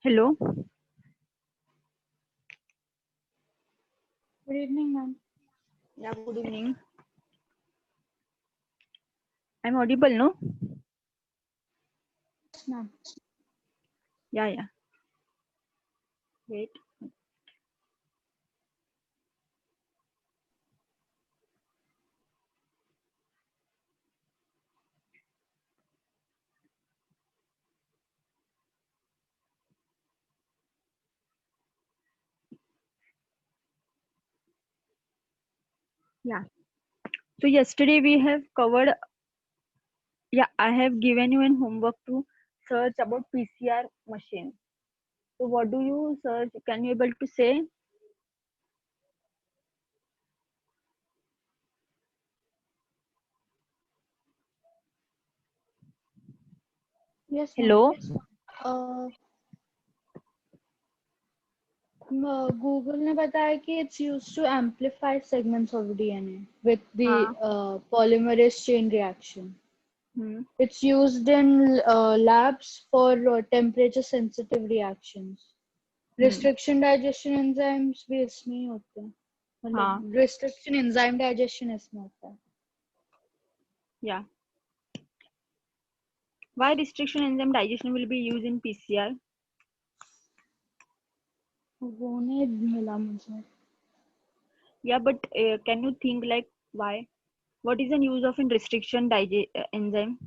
Hello. Good evening, ma'am. Yeah, good evening. I'm audible, no? Yes, ma'am. Yeah. Wait. Yeah. So yesterday we have covered. Yeah, I have given you an homework to search about PCR machine. So what do you search? Can you able to say? Yes, ma'am. Hello. Google ने बताया कि it's used to amplify segments of DNA with the हाँ. polymerase chain reaction. Hmm. It's used in labs for temperature sensitive reactions. Hmm. Restriction digestion enzymes भी इसमें ही होते हैं. हाँ. मतलब restriction enzyme digestion इसमें होता है. Yeah. Why restriction enzyme digestion will be used in PCR? वो नहीं मिला मुझे. Yeah, but can you think like why? What is the use of in restriction enzyme?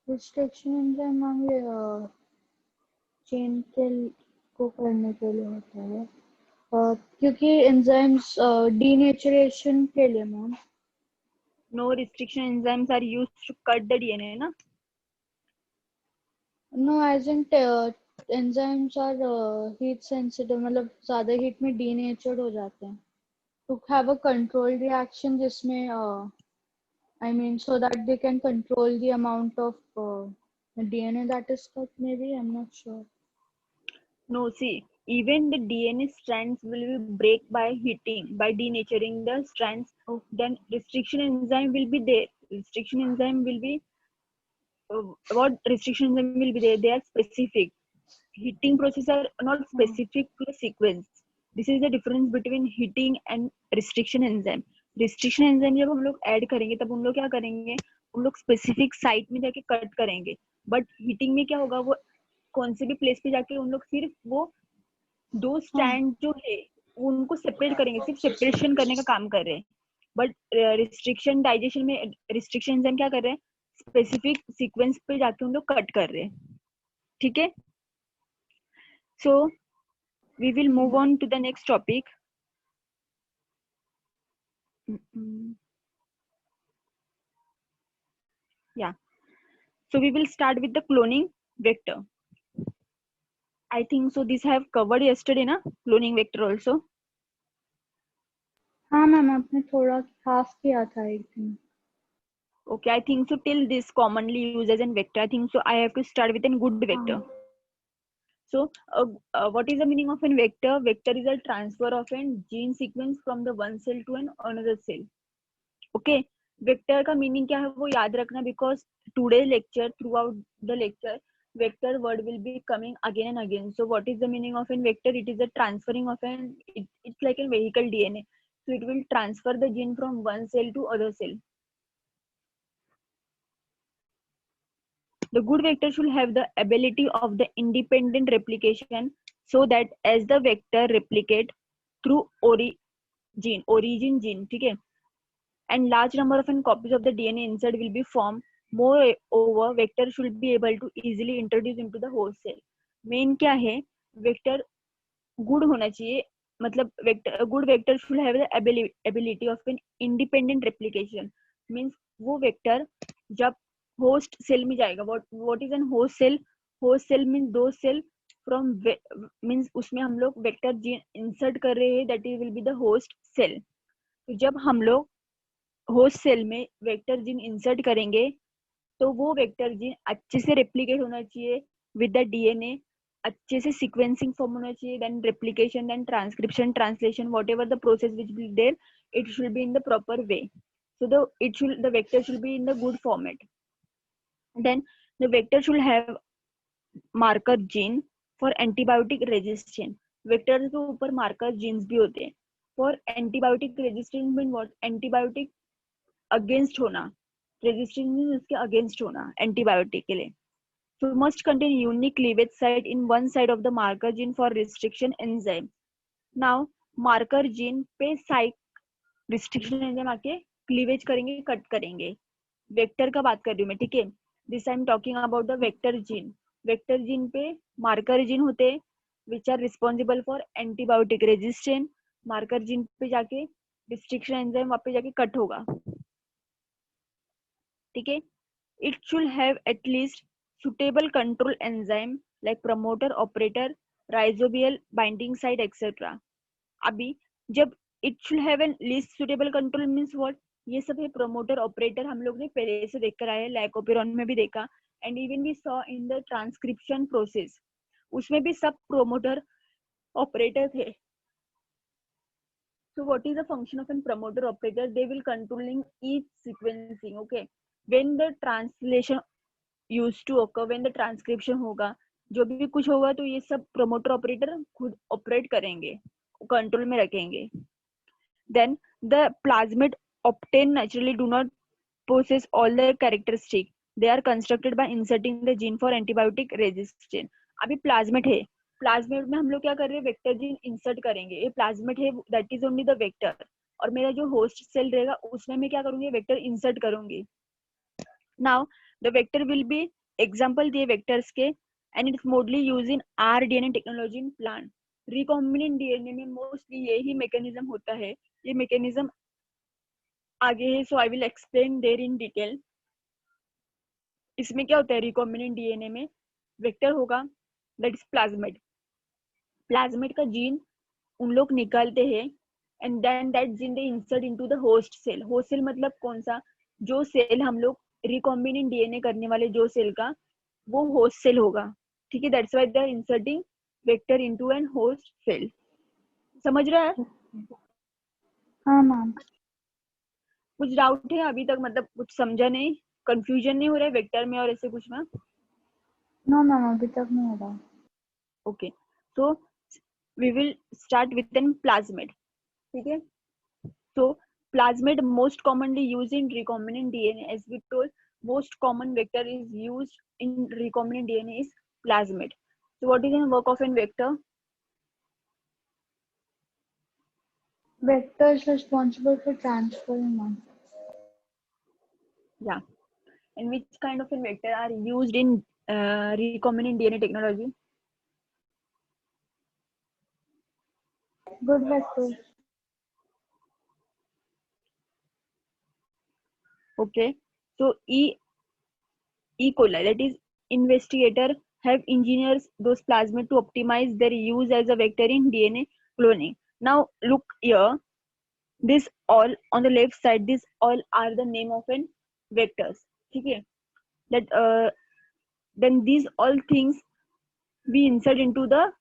Restriction enzyme मान ले चेन को करने के लिए होता है. क्योंकि एंजाइम्स डीनेचरेशन के लिए ma'am. No restriction enzymes are used to cut the DNA, na? No as in enzymes are heat sensitive, मतलब ज्यादा हीट में डीनेचर्ड हो जाते हैं. To have a control reaction जिसमें I mean so that they can control the amount of DNA that is cut. Maybe I am not नॉट श्योर. No, see, even the DNA strands will be break by heating, by denaturing the strands. Then restriction enzyme will be there. Restriction enzyme will be what restriction enzyme will be there? They are specific. Heating process are not specific to the sequence. This is the difference between heating and restriction enzyme. Restriction enzyme जब हम लोग add करेंगे तब उन लोग क्या करेंगे, उन लोग स्पेसिफिक साइट में जाके कट करेंगे. बट हीटिंग में क्या होगा, वो कौन से भी प्लेस पे जाके उन लोग सिर्फ वो दो स्टैंड जो है उनको सेपरेट करेंगे, सिर्फ सेपरेशन करने का काम कर रहे हैं. बट रिस्ट्रिक्शन डाइजेशन में रिस्ट्रिक्शन एंजाइम क्या कर रहे हैं, स्पेसिफिक सीक्वेंस पे जाके उन लोग कट कर रहे हैं. ठीक है. So we will move on to the next topic. Yeah, so we will start with the cloning vector. I think so this I have covered yesterday na, cloning vector also. हाँ ma'am, आपने थोड़ा half किया था एक दिन. Okay, I think so till this commonly used as a vector. I think so I have to start with a good vector. So what is the meaning of a vector? Vector is a transfer of a gene sequence from the one cell to an another cell. Okay, vector का meaning क्या है वो याद रखना, because today lecture, throughout the lecture, vector word will be coming again and again. So what is the meaning of a vector? It is a transferring of an it's like a vehicle DNA. So it will transfer the gene from one cell to other cell. The good vector should have the ability of the independent replication, so that as the vector replicate through origin gene, ठीक है, and large number of copies of the DNA insert will be formed. Moreover, vector should be able to easily introduce into the host cell. Main क्या है, vector good होना चाहिए, मतलब vector good vector should have the ability of an independent replication. Means वो vector जब host cell में जाएगा, what is an host cell? Host cell means दो सेल from means उसमें हम लोग वेक्टर जीन इंसर्ट कर रहे हैं, that will be the host cell. तो जब हम लोग होस्ट सेल में वेक्टर जीन इंसर्ट करेंगे तो वो वेक्टर जीन अच्छे से रेप्लिकेट होना चाहिए विद द डीएनए, अच्छे से सीक्वेंसिंग फॉर्म होना चाहिए, then replication, then transcription, translation, whatever the process which be there, it should be in the proper way. So the vector should be in the good format. Then the vector should have marker gene for antibiotic resistance. Vector के ऊपर marker jeans भी होते हैं. For antibiotic resistance mean what? Antibiotic against होना, resistance mean उसके against होना antibiotic के लिए. So must contain unique cleavage site in one side of the marker gene for restriction enzyme. Now marker gene पे site restriction enzyme आके cleavage करेंगे, cut करेंगे. Vector का बात कर रही हूँ मैं, ठीक है. This I am talking about the vector gene. Vector gene पे मार्कर जीन होते हैं which are responsible for antibiotic resistant. Marker gene पे जाके रिस्ट्रिक्शन एंजाइम वहां पे जाके कट होगा, ठीक है. It should have at least suitable control enzyme like promoter, operator, rhizobial binding site, etc. अभी जब it should have a least suitable control means what? ये सब है promoter, operator हम लोग ने पहले से देख कर आए, लाइकोपेरॉन में भी देखा, and even we saw in the transcription process उसमें भी सब promoter, operator थे. So what is the function of a promoter operator? They will controlling each sequencing. Okay, when the translation used to occur, when the transcription होगा, जो भी कुछ होगा तो ये सब promoter operator खुद ऑपरेट करेंगे, कंट्रोल में रखेंगे. Then the plasmid obtained naturally do not possess all the characteristics. They are constructed by inserting the gene for antibiotic resistance. अभी प्लाज्मिड है, प्लाज्मिड में हम लोग क्या कर रहे हैं? वेक्टर जीन इंसर्ट करेंगे. ये प्लाज्मिड है, that is only the vector, और मेरा जो होस्ट सेल रहेगा उसमें मैं क्या करूंगी? वेक्टर इंसर्ट करूंगी. Now the vector will be example दिए वेक्टर्स के, and it's mostly use in rDNA technology in plant. Recombinant DNA में मोस्टली यही मैकेनिज्म होता है. ये मैकेनिज्म आगे है, so I will explain there in detail. इसमें क्या होता है? रिकॉम्बिनेंट डीएनए में वेक्टर होगा, दैट इज प्लाज्मिड. प्लाज्मिड का जीन उन लोग निकालते हैं, and then that gene they insert into the host cell. Host cell मतलब कौन सा? जो सेल हम लोग रिकॉम्बिनेंट डीएनए करने वाले जो सेल का, वो होस्ट सेल होगा, ठीक है. That's why they are inserting vector into an host cell. समझ रहा है? हाँ मैम. कुछ डाउट है अभी तक? मतलब कुछ समझा नहीं, कंफ्यूजन नहीं हो रहा है वेक्टर में और ऐसे कुछ में? नो मैम, अभी तक नहीं हो रहा. Okay, so we will start with an plasmid. ठीक है. So plasmid most commonly used in recombinant DNA. As we told, most common vector is used in recombinant DNA is plasmid. So what is the work of a vector? Vector is responsible for transferring one. Yeah. And which kind of a vector are used in recombinant DNA technology? Good vectors. Okay. So E. coli, that is investigator have engineers those plasmid to optimize their use as a vector in DNA cloning. Now look here, this all on the left side, this all are the name of an vectors. Okay, that then these all things we insert into the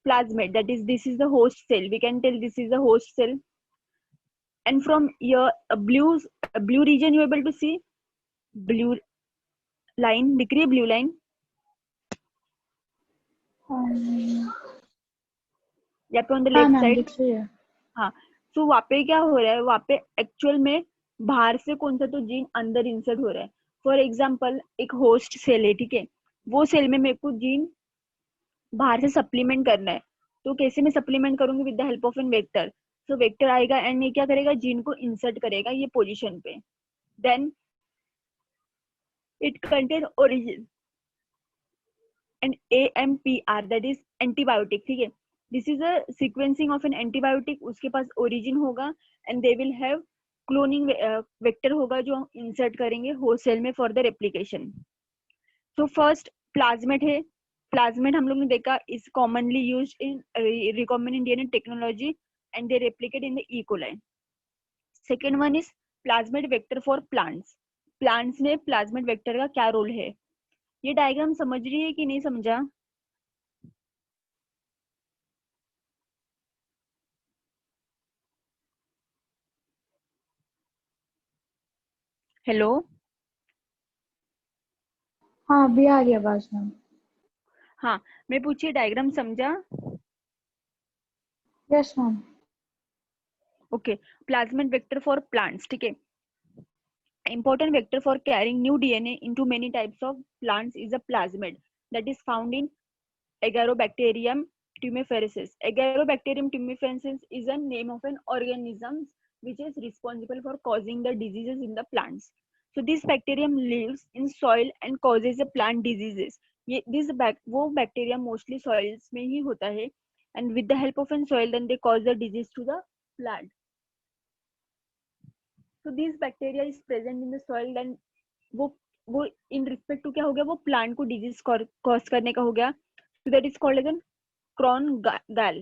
plasmid, that is this is the host cell. We can tell this is the host cell, and from here a blue region you able to see, blue line दिख रही है? blue line यहाँ पे on the हाँ left ma'am, side. दिख रही है. हाँ. तो वहाँ पे क्या हो रहा है? वहाँ पे एक्चुअल में बाहर से कौन सा तो जीन अंदर इंसर्ट हो रहा है. फॉर एग्जाम्पल एक होस्ट सेल है, ठीक है. वो सेल में मेरे को जीन बाहर से सप्लीमेंट करना है, तो कैसे मैं सप्लीमेंट करूंगी? With the help of an vector. So vector आएगा एंड ये क्या करेगा? जीन को इंसर्ट करेगा ये पोजीशन पे. Then it contain origin and AMPR, that is antibiotic. ठीक है. This is a sequencing of an antibiotic. उसके पास ओरिजिन होगा and they will have cloning vector होगा जो इंसर्ट करेंगे होस्ट सेल में for the replication. So first plasmid है. प्लाज्मिड हम लोग ने देखा is commonly use in recombinant DNA technology and they replicate in the E coli. Second one is plasmid vector for plants. Plants में plasmid vector का क्या role है? ये डायग्राम समझ रही है कि नहीं समझा? हेलो. हाँ अभी आ रही आवाज मैम। हाँ, मैं पूछिए डायग्राम समझा? Yes ma'am. Okay, plasmid vector for plants, ठीक है। Important vector for carrying new DNA into many types of plants is a plasmid that is found in Agarobacterium tumefacensis. Agarobacterium tumefacensis is a name of an organism which is responsible for causing the diseases in the plants. So this bacterium lives in soil and causes the plant diseases. वो bacteria mostly soils में ही होता है, and with the help of an soil then they cause the disease to the plant. So these bacteria is present in the soil, then वो in respect to क्या हो गया, वो plant को disease cause करने का हो गया. So that is called as an crown gall.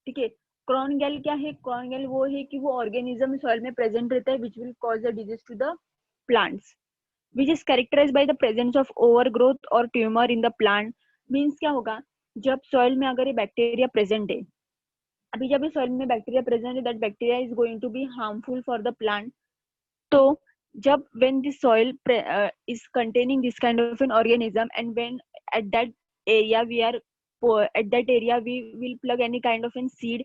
ठीक है, क्रॉन गैल क्या है? क्रॉन गैल वो है कि वो ऑर्गेनिज्म सॉइल में प्रेजेंट रहता है which will cause the disease to the plants, which is characterize by the presence of over growth और tumour in the plant. Means क्या होगा, जब सॉइल में अगर ये बैक्टीरिया प्रेजेंट है, अभी जब सॉइल में बैक्टीरिया प्रेजेंट है, that bacteria is going to be harmful for the plant. तो जब when the soil is containing this kind of an organism, and when at that area we are at that area we will plug any kind of an seed,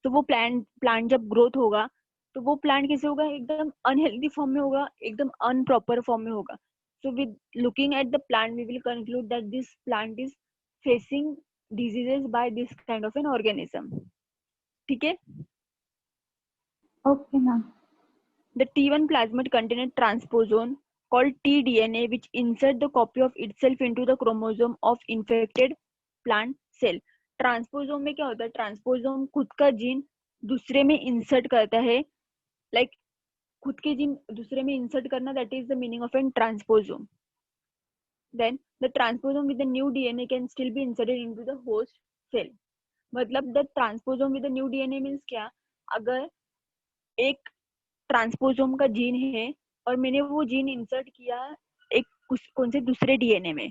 तो वो plant जब growth होगा तो वो plant कैसे होगा, एकदम unhealthy form में होगा, एकदम अनप्रॉपर फॉर्म में होगा. So with looking at the plant we will conclude that this plant is facing diseases by this kind of an organism. ठीक है. Okay ma'am. The T1 plasmid contain a transposon called tDNA which insert the copy of itself into the chromosome of infected plant cell. Transposon में क्या होता है, transposon खुद का gene दूसरे में इंसर्ट करता है. लाइक खुद के जीन दूसरे में इंसर्ट करना, that is the meaning of an transposome. Then the transposome with the new DNA can still be inserted into the host cell. मतलब the transposome with the new DNA means क्या, अगर एक transposon का gene है और मैंने वो gene insert किया एक कौन से दूसरे डीएनए में,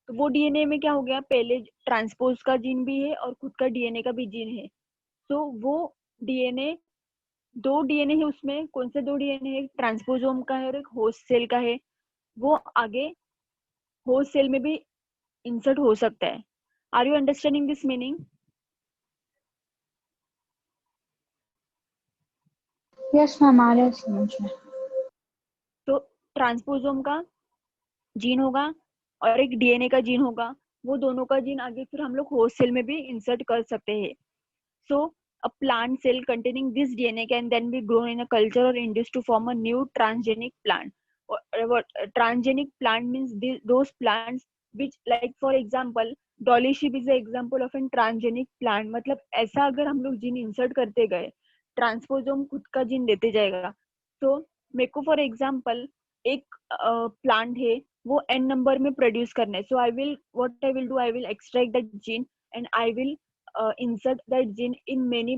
तो वो डीएनए में क्या हो गया, पहले ट्रांसपोज का जीन भी है और खुद का डीएनए का भी जीन है. तो वो डीएनए, दो डीएनए है उसमें, कौन से दो डीएनए है, ट्रांसपोजोम का है और एक होस्ट सेल का है. वो आगे होस्ट सेल में भी इंसर्ट हो सकता है. Are you understanding this meaning? Yes ma'am आ रहा है समझ में. तो ट्रांसपोजोम का जीन होगा और एक डीएनए का जीन होगा, वो दोनों का जीन आगे फिर हम लोग होस्ट सेल में भी इंसर्ट कर सकते हैं. सो a plant cell containing this DNA can then be grown in a culture or induced to form a new transgenic plant. What transgenic plant means, those plants which, like for example, dolly sheep is an example of a transgenic plant. मतलब ऐसा अगर हम लोग gene insert करते गए, transposon खुद का gene देते जाएगा. तो मेरे को फॉर एग्जाम्पल एक प्लांट है, वो n नंबर में प्रोड्यूस करना है. So I will what I will do, I will extract that gene and I will insert that gene in many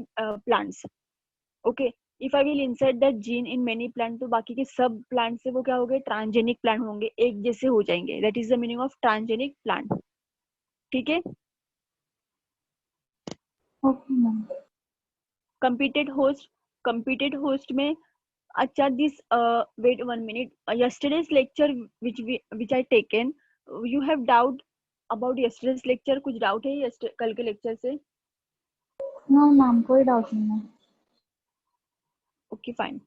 plants. Okay, if I will insert that gene in many plants, तो बाकी के सब plant से वो क्या होंगे, transgenic plant होंगे, एक जैसे हो जाएंगे. That is the meaning of transgenic plant. ठीक है. Okay ma'am. कंपीटेड होस्ट में, अच्छा this wait 1 minute. Yesterday's lecture which I taken, you have doubt about yesterday's lecture? कुछ डाउट है कल के लेक्चर से? नो मैम कोई डाउट नहीं है. Okay, fine.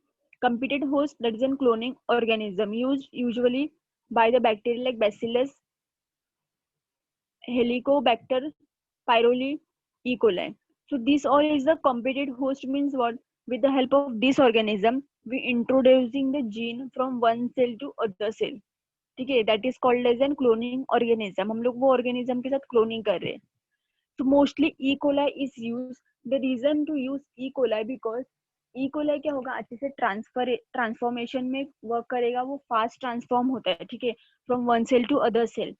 Competed host, that is a cloning organism used usually by the bacteria like Bacillus, Helicobacter pylori, E. coli. So this all is the competed host, means what? With the help of this organism, we introducing the gene from one cell to other cell. ठीक है, that is called as a cloning organism. हम लोग वो organism के साथ cloning कर रहे हैं. So mostly E. coli is used. The reason to use E. coli because E. coli क्या होगा, अच्छे से ट्रांसफॉर्मेशन में वर्क करेगा, वो फास्ट ट्रांसफॉर्म होता है. ठीक है, from one cell to other cell.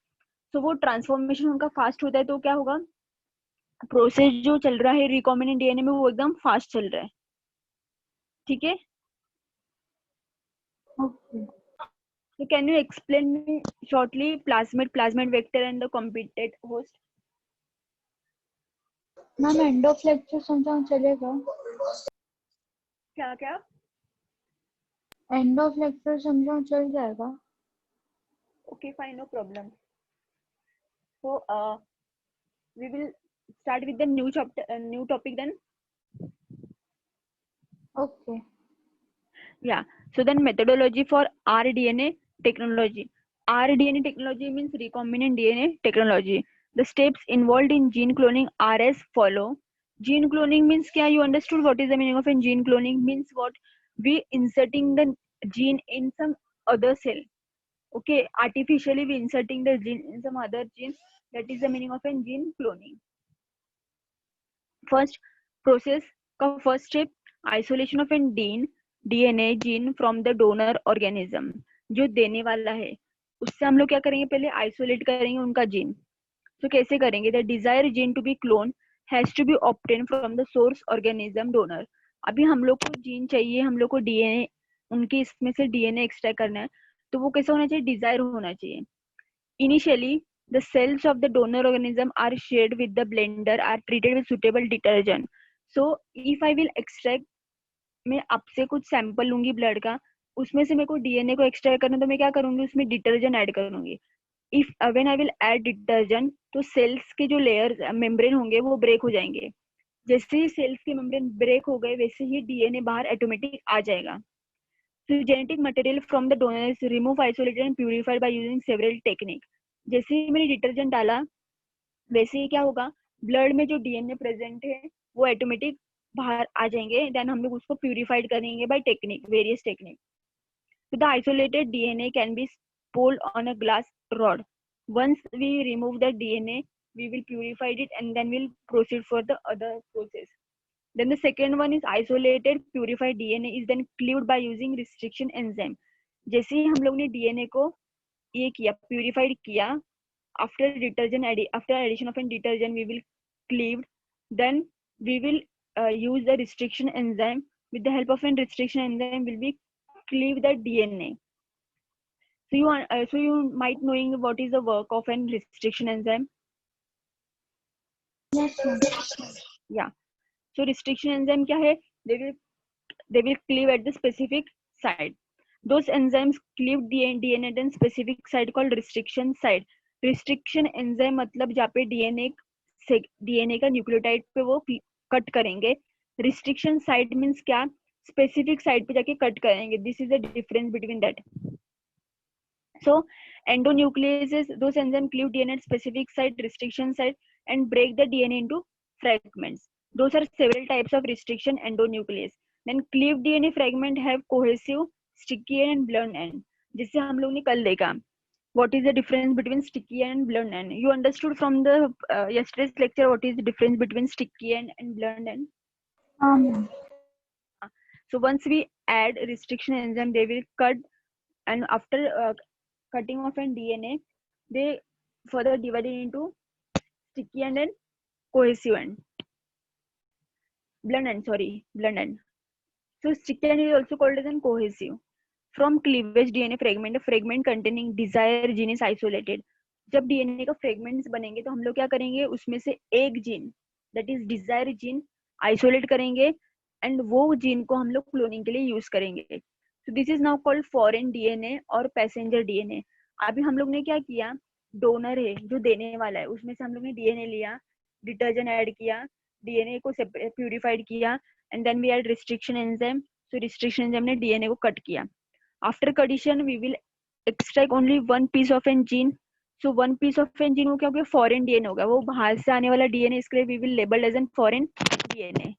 तो वो ट्रांसफॉर्मेशन उनका फास्ट होता है, तो क्या होगा, प्रोसेस जो चल रहा है रिकॉम्बिनेंट डीएनए में वो एकदम फास्ट चल रहा है. ठीक है. Okay So can you explain me shortly plasmid vector and the competed host? Ma'am end of lecture समझाऊं चलेगा? क्या क्या? एंड ऑफ लेक्चर समझाऊं चल जाएगा? Okay, fine, no problem. So we will start with the new chapter, new topic then. Okay. Yeah. So then methodology for rDNA technology. rDNA technology means recombinant DNA technology. The steps involved in gene cloning are as follow. Gene cloning means kya? You understood what is the meaning of in gene cloning? Means what? We inserting the gene in some other cell. Okay, artificially we inserting the gene in some other gene. That is the meaning of in gene cloning. First process का first step isolation of an DNA gene from the donor organism. जो देने वाला है उससे हम लोग क्या करेंगे, पहले isolate करेंगे उनका जीन. तो कैसे करेंगे? The desired gene to be cloned has to be obtained from the source organism donor. अभी हम लोग को जीन चाहिए, हम लोग को डीएनए उनके इसमें से डीएनए एक्सट्रैक्ट करना है, तो वो कैसा होना चाहिए? डिजायर होना चाहिए. Initially, the cells of the donor organism are shared with the blender, are treated with suitable detergent. So, if I will extract, मैं आपसे कुछ सैंपल लूंगी ब्लड का, उसमें से मेरे को डीएनए को एक्सट्रैक्ट करना, तो मैं क्या करूंगी? उसमें डिटर्जेंट ऐड करूंगी. If when I will add detergent, तो सेल्स के जो लेयर्स मेम्ब्रेन होंगे वो ब्रेक हो जाएंगे. जैसे ही सेल्स के मेम्ब्रेन ब्रेक हो गए, वैसे ही डीएनए बाहर ऑटोमेटिक आ जाएगा. So genetic material from the donor is removed, isolated and purified by using several techniques. जैसे ही मैंने डिटर्जेंट डाला, वैसे ही क्या होगा? ब्लड में जो डीएनए प्रेजेंट है वो ऑटोमेटिक बाहर आ जाएंगे. देन हम लोग उसको प्यूरिफाइड करेंगे by technique, various technique. So the isolated DNA can be pulled on a glass rod. Once we remove the DNA, we will purify it and then we'll proceed for the other process. Then the second one is isolated purified DNA is then cleaved by using restriction enzyme. जैसे ही हम लोग ने DNA को ये किया, purified किया, after addition of a detergent we will cleaved. Then we will use the restriction enzyme. With the help of a restriction enzyme will be cleave the DNA. So you might knowing what is the work of a restriction enzyme. Yes, ma'am. Yeah. So restriction enzyme क्या है? They will cleave at the specific site. Those enzymes cleave DNA at a specific site called restriction site. Restriction enzyme मतलब जहाँ पे DNA का nucleotide पे वो cut करेंगे. Restriction site means क्या? Specific site पे जाके कट करेंगे. This is the difference between that. So endonucleases, those enzymes cleave DNA at specific site, restriction site, and break the DNA into fragments. Those are several types of restriction endonuclease. Then cleaved DNA fragment have cohesive, sticky end and blunt end. जिससे हम लोग ने कल देखा. What is the difference between sticky and blunt end? You understood from the yesterday's lecture what is the difference between sticky end and blunt end? So once we add restriction enzyme, they will cut, and after cutting off an DNA, they further divided into sticky end and cohesive end. Blunt end. So sticky end is also called as an cohesive. From cleavage DNA fragment, a fragment containing desired gene is isolated. जब DNA का fragments बनेंगे तो हम लोग क्या करेंगे? उसमें से एक gene, that is desire gene, isolate करेंगे एंड वो जीन को हम लोग क्लोनिंग के लिए यूज करेंगे. सो this is now called foreign DNA और पैसेंजर डीएनए. अभी हम लोग ने क्या किया? डोनर है जो देने वाला है, उसमें से हम लोग ने डीएनए लिया, डिटर्जेंट ऐड किया, डीएनए को प्यूरिफाइड किया, and then we add restriction enzyme. So restriction enzyme ने डीएनए को कट किया. After cutting we will extract only one piece of an gene. So one piece of an gene वो क्या हो गया? फॉरेन डीएनए होगा, वो बाहर से आने वाला डीएनए, इसके लिए we will label as an foreign DNA.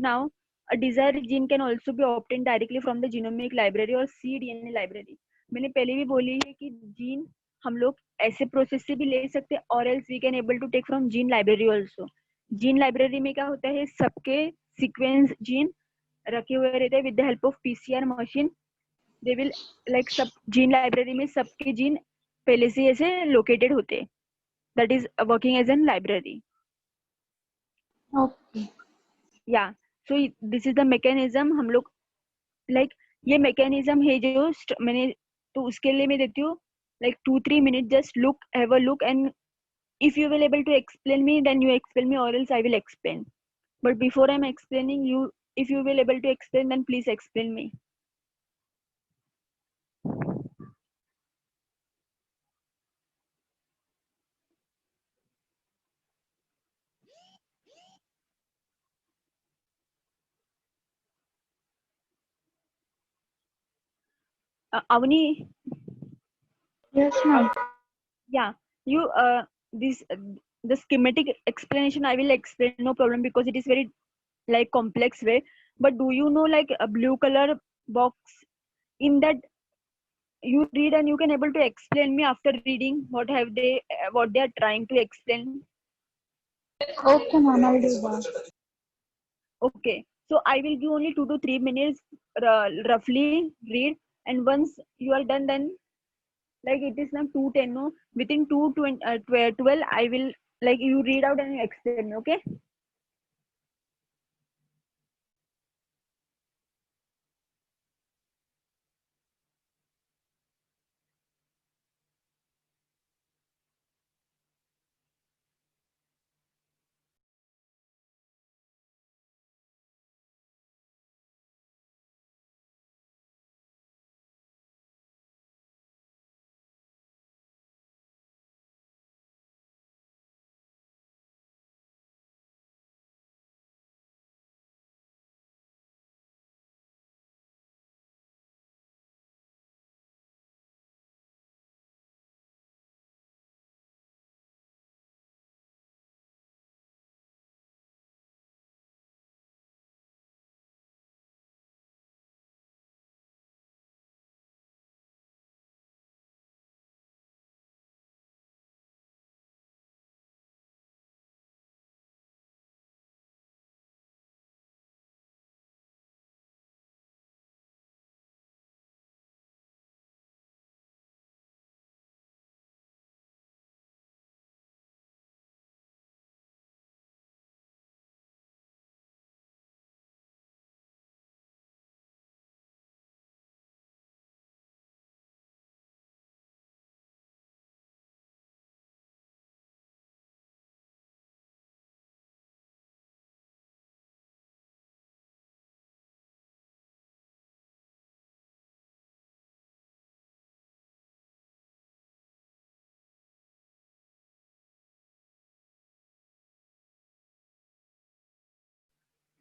Now a desired gene can also be obtained directly from the genomic library or cDNA library. मैंने पहले भी बोली है कि जीन हम लोग ऐसे प्रोसेस से भी ले सकते हैं, और else we can able to take from gene library also. Gene library में क्या होता है? सबके सीक्वेंस जीन रखे हुए रहते हैं. With the help of PCR machine they will like सब जीन लाइब्रेरी में सबके जीन पहले से ऐसे लोकेटेड होते हैं. That is working as an library. Okay. या so this is the mechanism. हम लोग लाइक ये मैकेनिज्म है जो मैंने, तो उसके लिए मैं देती हूँ like 2-3 minutes. Just have a look, and if you will able to explain me, then you explain me, or else I will explain. But before I'm explaining you, if you will able to explain, then please explain me. Avani, Yes, ma'am. yeah, you this the schematic explanation I will explain, no problem, because it is very like complex way. But do you know like a blue color box in that you read and you can able to explain me after reading what they are trying to explain? Okay, ma'am, I'll do that. Okay, so I will give only 2 to 3 minutes, roughly read, and once you are done, then like it is now 2:10, no, within 12 I will like you read out and you explain me. Okay.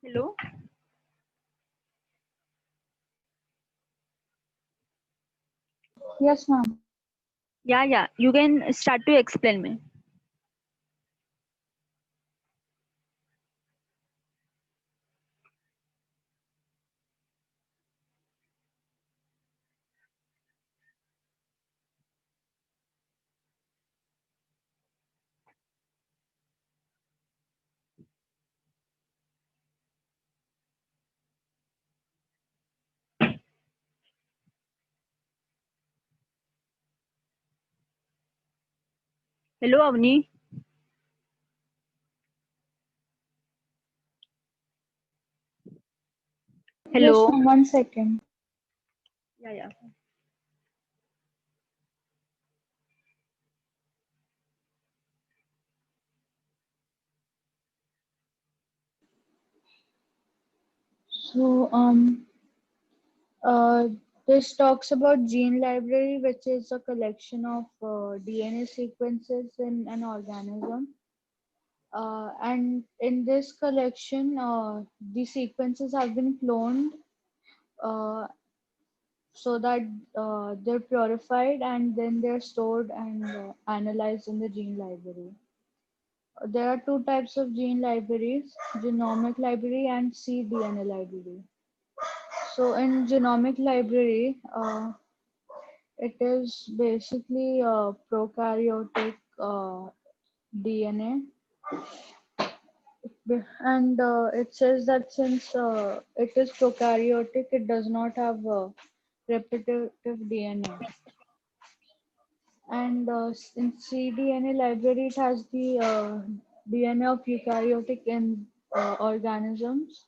Hello. Yes, ma'am. Yeah, yeah, you can start to explain me. Hello, Avni. Yes, Hello. ma'am. 1 second. Yeah, yeah. So, uh, this talks about gene library, which is a collection of DNA sequences in an organism. And in this collection, the sequences have been cloned uh, so that they're purified and then they're stored and analyzed in the gene library. There are two types of gene libraries, genomic library and cDNA library. So in genomic library, it is basically prokaryotic DNA. And it says that since it is prokaryotic, it does not have repetitive DNA. And in cDNA library, it has the DNA of eukaryotic in organisms,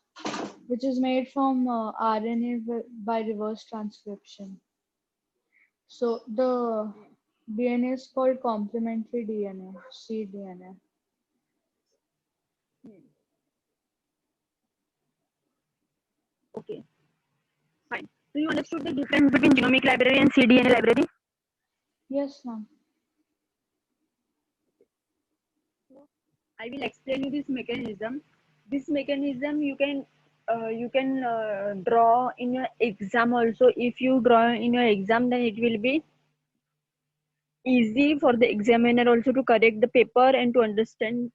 which is made from RNA by reverse transcription. So the DNA is called complementary DNA, cDNA. Okay, fine. So you understood the difference between genomic library and cDNA library? Yes, ma'am. I will explain you this mechanism. This mechanism you can you can draw in your exam also. If you draw in your exam, then it will be easy for the examiner also to correct the paper and to understand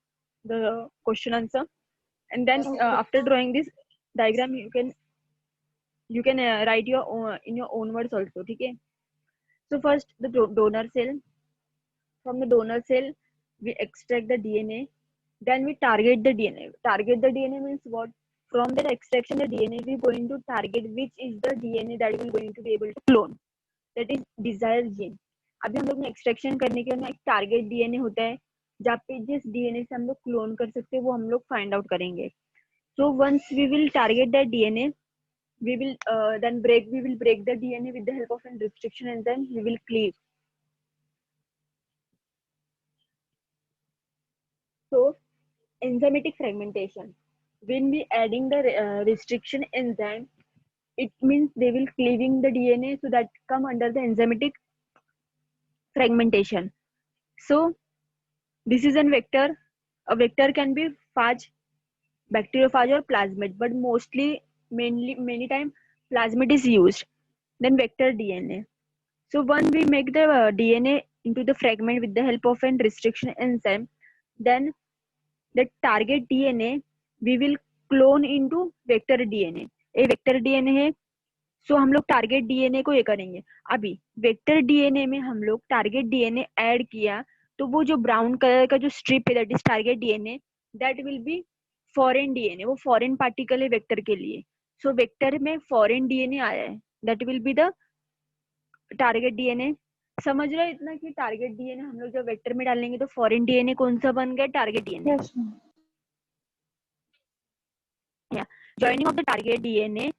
the question answer. And then Okay. after drawing this diagram, you can write your own, in your own words also. Okay. So first the donor cell. From the donor cell, we extract the DNA. Then we target the DNA. Target the DNA means what? From the extraction the DNA, we are going to target which is the DNA that we are going to be able to clone. That is desired gene. अभी हम लोग ने extraction करने के बाद एक target DNA होता है जहाँ पे जिस डीएनए से हम लोग क्लोन कर सकते हैं वो हम लोग फाइंड आउट करेंगे. So once we will target that DNA, we will break the DNA with the help of a restriction and then we will cleave. So enzymatic fragmentation. When we adding the restriction enzyme, it means they will cleaving the DNA, so that come under the enzymatic fragmentation. So this is a vector. A vector can be phage, bacteriophage or plasmid, but many time plasmid is used. Then vector DNA. So when we make the DNA into the fragment with the help of a restriction enzyme, then the target DNA we will clone into vector DNA. ये vector DNA है. सो हम लोग target DNA को ये करेंगे. अभी vector DNA में हम लोग टारगेट डीएनए ऐड किया तो वो जो ब्राउन कलर का जो स्ट्रिप है that is target DNA, that will be foreign DNA. वो फॉरेन पार्टिकल है वेक्टर के लिए. सो वेक्टर में फॉरेन डीएनए आया है, that will be the target DNA. समझ रहे इतना कि टारगेट डीएनए हम लोग जब वेक्टर में डालेंगे तो फॉरेन डीएनए कौन सा बन गया? Target DNA. Yes, ma'am. Joining of the target DNA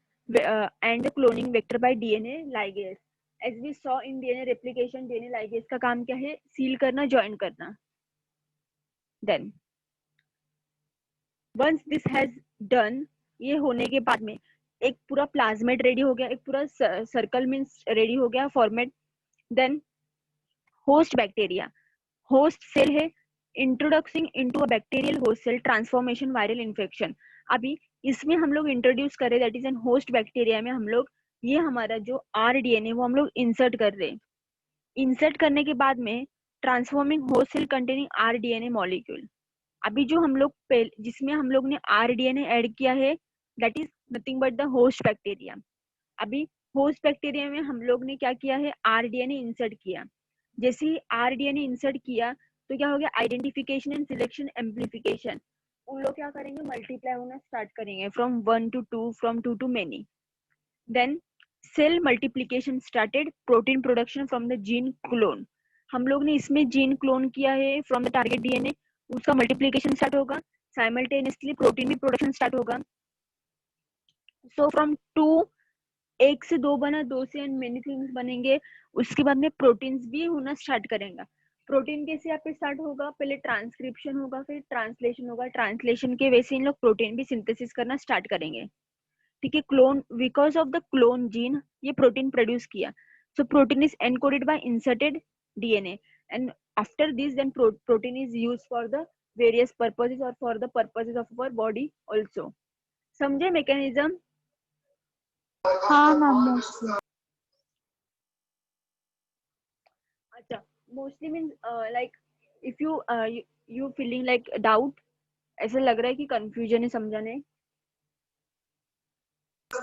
and the cloning vector by DNA ligase. As we saw in DNA replication, DNA ligase का काम क्या है? सील करना, ज्वाइन करना. Then once this has done, ये होने के बाद में एक पूरा प्लाज्मेट रेडी हो गया, एक पूरा सर्कल मीन्स रेडी हो गया format. Then host bacteria, host cell है, introducing into a bacterial host cell transformation viral infection. अभी इसमें हम लोग इंट्रोड्यूस कर रहे, that is an host bacteria में हम लोग ये हमारा जो आरडीएनए वो हम लोग इंसर्ट कर रहे. इंसर्ट करने के बाद में transforming host cell containing rDNA molecule. अभी जो हम लोग जिसमें हम लोग ने आरडीएनए ऐड किया है that is nothing but the host bacteria. अभी होस्ट बैक्टीरिया में हम लोग ने क्या किया है? आरडीएनए इंसर्ट किया. जैसे ही आरडीएनए इंसर्ट किया तो क्या हो गया? Identification and selection amplification. उन लोग क्या करेंगे? मल्टीप्लाई होना स्टार्ट करेंगे from 1 to 2, from 2 to many. Then cell multiplication started, protein production from the gene clone. हम लोग ने इसमें जीन क्लोन किया है फ्रॉम द टारगेट डीएनए, उसका मल्टीप्लिकेशन स्टार्ट होगा, साइमल्टेनियसली प्रोटीन भी प्रोडक्शन स्टार्ट होगा. सो फ्रॉम 2, एक से 2 बना, 2 से मेनी थिंग्स बनेंगे. उसके बाद में प्रोटीन्स भी होना स्टार्ट करेंगे. प्रोटीन कैसे यहाँ पे स्टार्ट होगा? पहले ट्रांसक्रिप्शन होगा, फिर ट्रांसलेशन होगा. ट्रांसलेशन के वजह से इन लोग प्रोटीन भी सिंथेसिस करना स्टार्ट करेंगे. ठीक है. Clone, because of the clone gene ये प्रोटीन प्रोड्यूस किया. So protein is encoded by inserted DNA and after this then protein is used for the various purposes और for the purposes of our body also. समझे mechanism? हाँ ma'am, mostly. अच्छा, mostly means like if you feeling like doubt, ऐसा लग रहा है कि confusion है, समझा नहीं?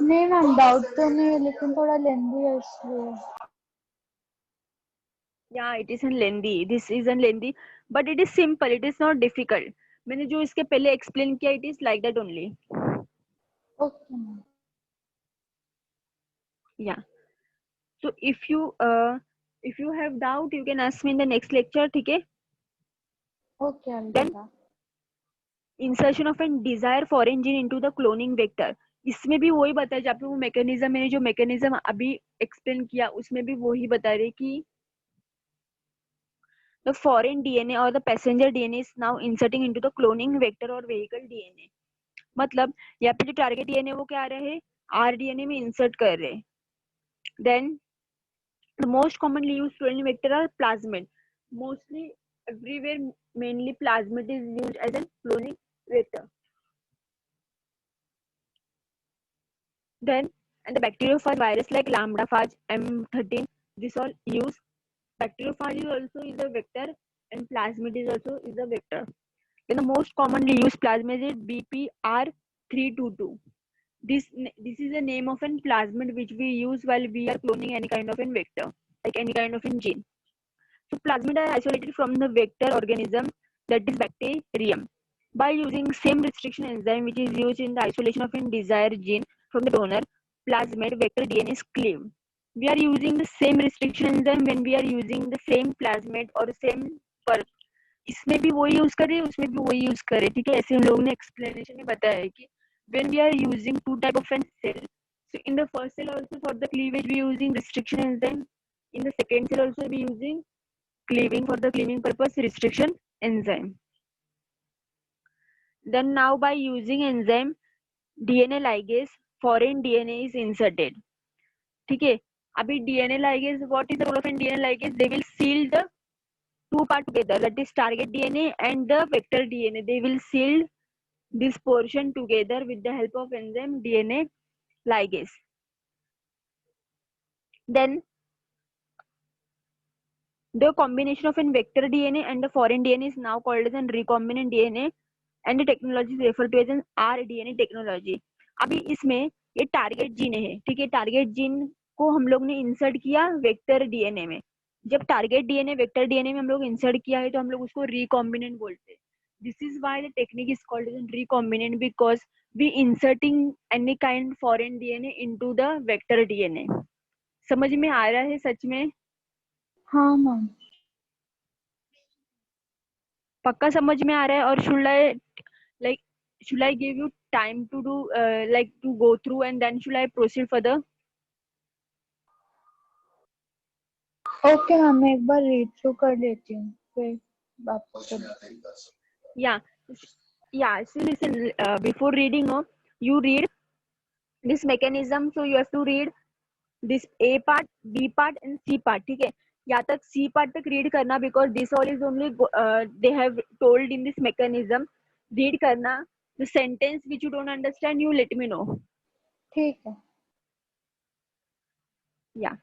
नहीं मैम, डाउट तो नहीं है, लेकिन थोड़ा लेंदी है इसलिए. Yeah, it is an lengthy. This is an lengthy, but it is simple. It is not difficult. मैंने जो इसके पहले एक्सप्लेन किया, it is like that only. Okay ma'am. Yeah. So if you have doubt, you can ask me in the next lecture. ठीक है? Okay, I will Then do that. insertion of a desired foreign gene into the cloning vector. इसमें भी वही बताया जहाँ पे वो mechanism, मैंने जो मैकेनिज्म अभी एक्सप्लेन किया उसमें भी वही बता रहे कि the foreign DNA or the passenger DNA is now inserting into the cloning vector or vehicle DNA. मतलब यहाँ पे जो टारगेट डीएनए वो क्या आ रहा है? आरडीएनए में इंसर्ट कर रहे. Then the most commonly used cloning vector are plasmid. Mostly everywhere, mainly plasmid is used as a cloning vector. Then, and the bacteriophage virus like lambdaphage, M13, this all use. Bacteriophage is also is a vector, and plasmid is also is a vector. Then the most commonly used plasmid is BPR322. This is the name of an plasmid which we use while we are cloning any kind of an vector, like any kind of an gene. So plasmid are isolated from the vector organism, that is bacterium, by using same restriction enzyme which is used in the isolation of a desired gene from the donor. Plasmid vector DNA is cleaved. We are using the same restriction enzyme when we are using the same plasmid or same per, इसमें भी वही use करे उसमें भी वही use करे, ठीक है। ऐसे हम लोगों ने एक्सप्लेनेशन में बताया है कि when we are using two type of an cell, so in the first cell also for the cleavage we using restriction enzyme, in the second cell also we using cleaving for the cleaving purpose restriction enzyme. Then now by using enzyme DNA ligase foreign DNA is inserted, ठीक है। अभी DNA ligase, what is the role of an DNA ligase? They will seal the two part together, that is target DNA and the vector DNA. They will seal this portion together with the help of enzyme DNA ligase. Then the combination of a vector DNA and the foreign DNA is now called as a recombinant DNA, and the technology is referred to as an rDNA technology. अभी इसमें ये target gene है, ठीक है। Target gene को हम लोग ने इंसर्ट किया वेक्टर डीएनए में। जब टारगेट डीएनए वेक्टर डीएनए में हम लोग इंसर्ट किया है तो हम लोग उसको रिकॉम्बिनेंट बोलते हैं। This is why the technique is called as recombinant, because we inserting any kind foreign DNA into the vector DNA. समझ में आ रहा है सच में? हाँ मैम। पक्का समझ में आ रहा है? और should I give you time to do like to go through and then should I proceed further? Okay ma'am, मैं एक बार रीड थ्रू कर लेती हूँ फिर आपको। Yeah, so listen, before reading, no, you read this mechanism, so you have to read this A part, B part and C part, ठीक है। यहाँ तक C part तक read करना, because this all is only they have told in this mechanism. read करना, the sentence which you don't understand you let me know. ठीक है। Yeah.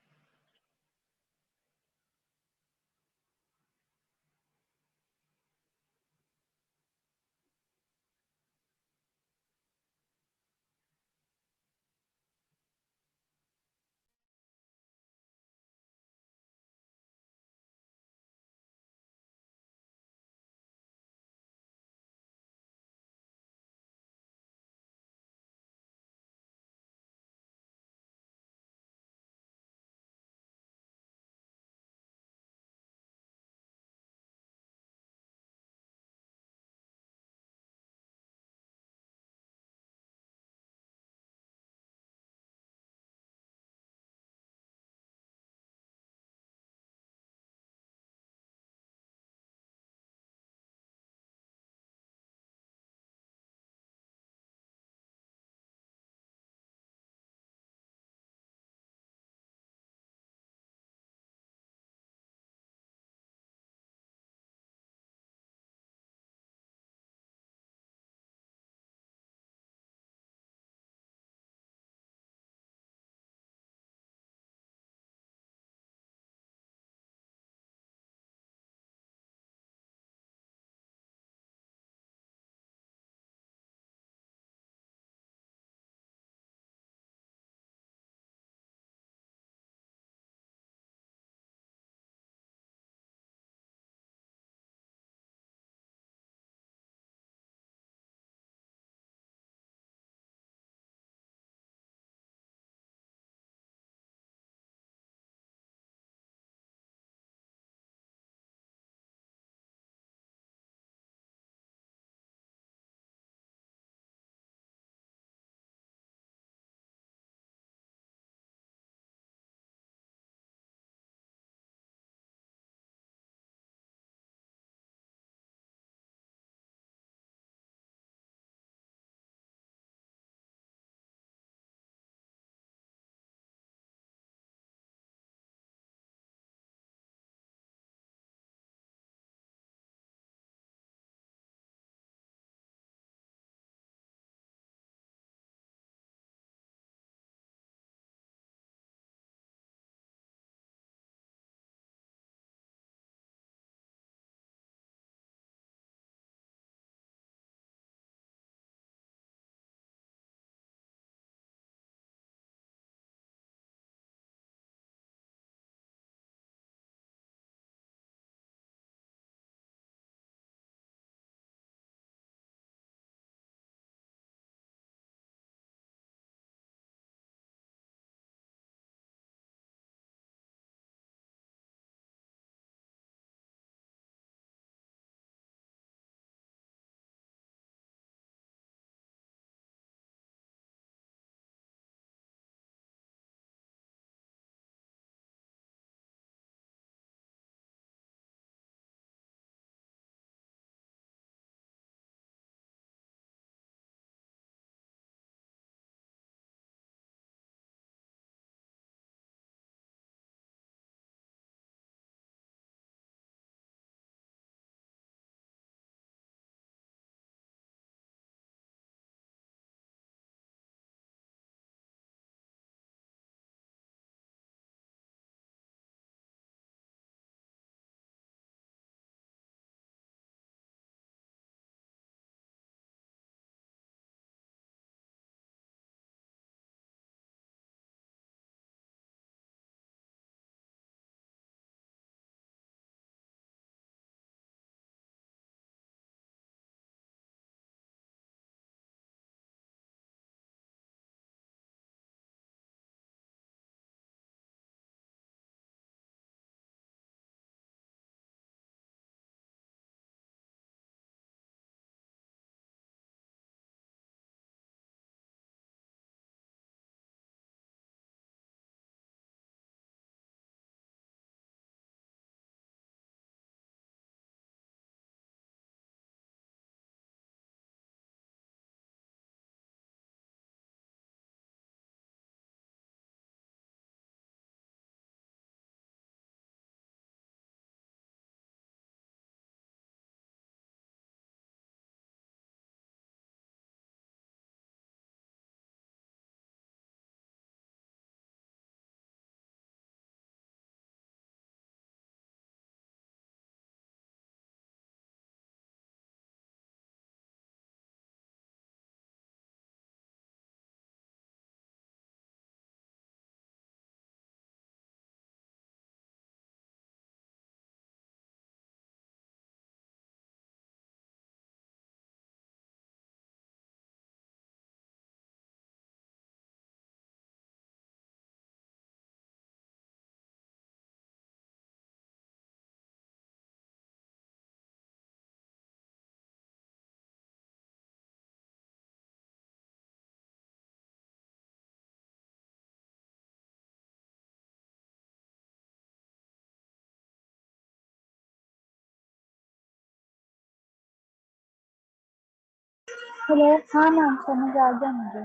Hello, हाँ मैम, समझ आ गया मुझे।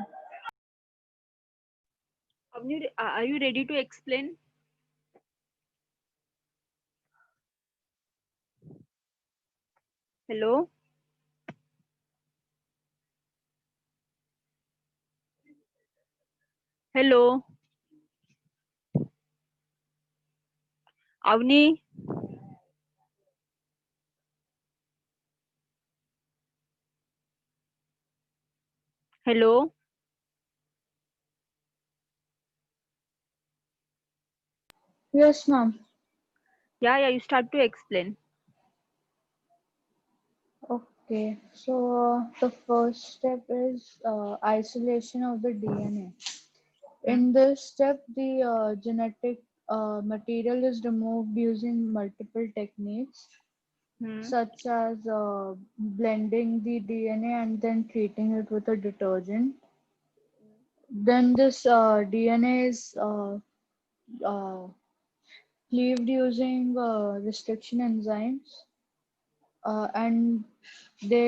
Avni, are you ready to explain? Hello. Hello. Avni. Hello. Yes ma'am. Yeah, you start to explain. Okay, so the first step is isolation of the DNA. In this step, the genetic material is removed using multiple techniques, Hmm. such as blending the DNA and then treating it with a detergent. Then this DNA is uh, cleaved using restriction enzymes, and they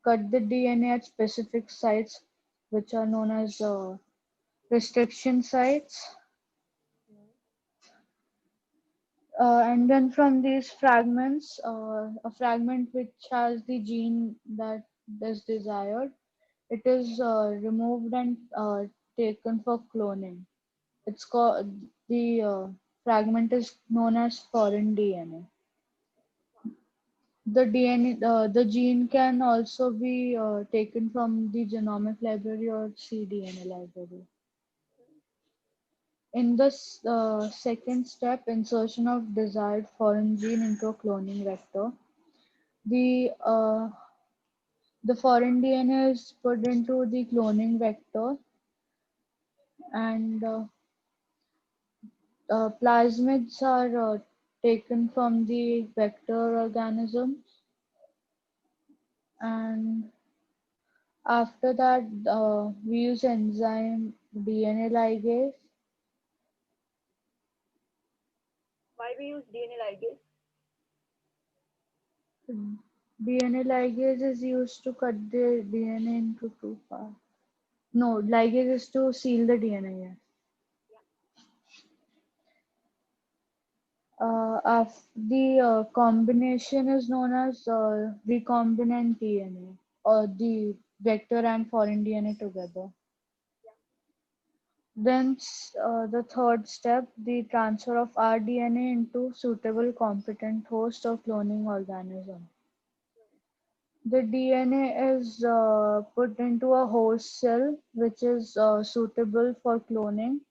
cut the DNA at specific sites, which are known as restriction sites. And then from these fragments, a fragment which has the gene that is desired, it is removed and taken for cloning. It's called the fragment is known as foreign DNA. The DNA, the gene can also be taken from the genomic library or cDNA library. In the second step, insertion of desired foreign gene into a cloning vector. The uh, the foreign DNA is put into the cloning vector, and plasmids are taken from the vector organisms, and after that we use enzyme DNA ligase. Why we use DNA ligase? DNA ligase is used to cut the DNA into two parts. No, ligase is to seal the DNA. Yes. The combination is known as recombinant DNA, or the vector and foreign DNA together. Then the third step, the transfer of rDNA into suitable competent host or cloning organism. The DNA is put into a host cell which is suitable for cloning.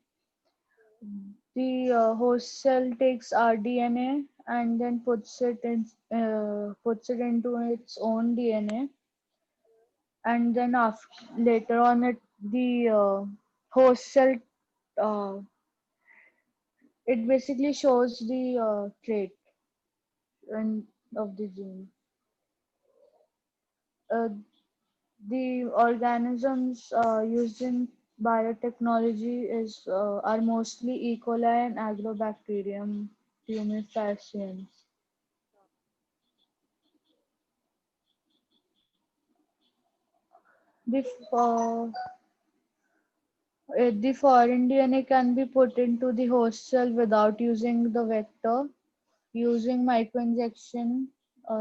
The host cell takes rDNA and then puts it into its own DNA, and then later on the host cell uh, it basically shows the trait of the gene. Uh, the organisms used in biotechnology are mostly E. coli and Agrobacterium tumefaciens. The, uh, the foreign DNA can be put into the host cell without using the vector, using microinjection,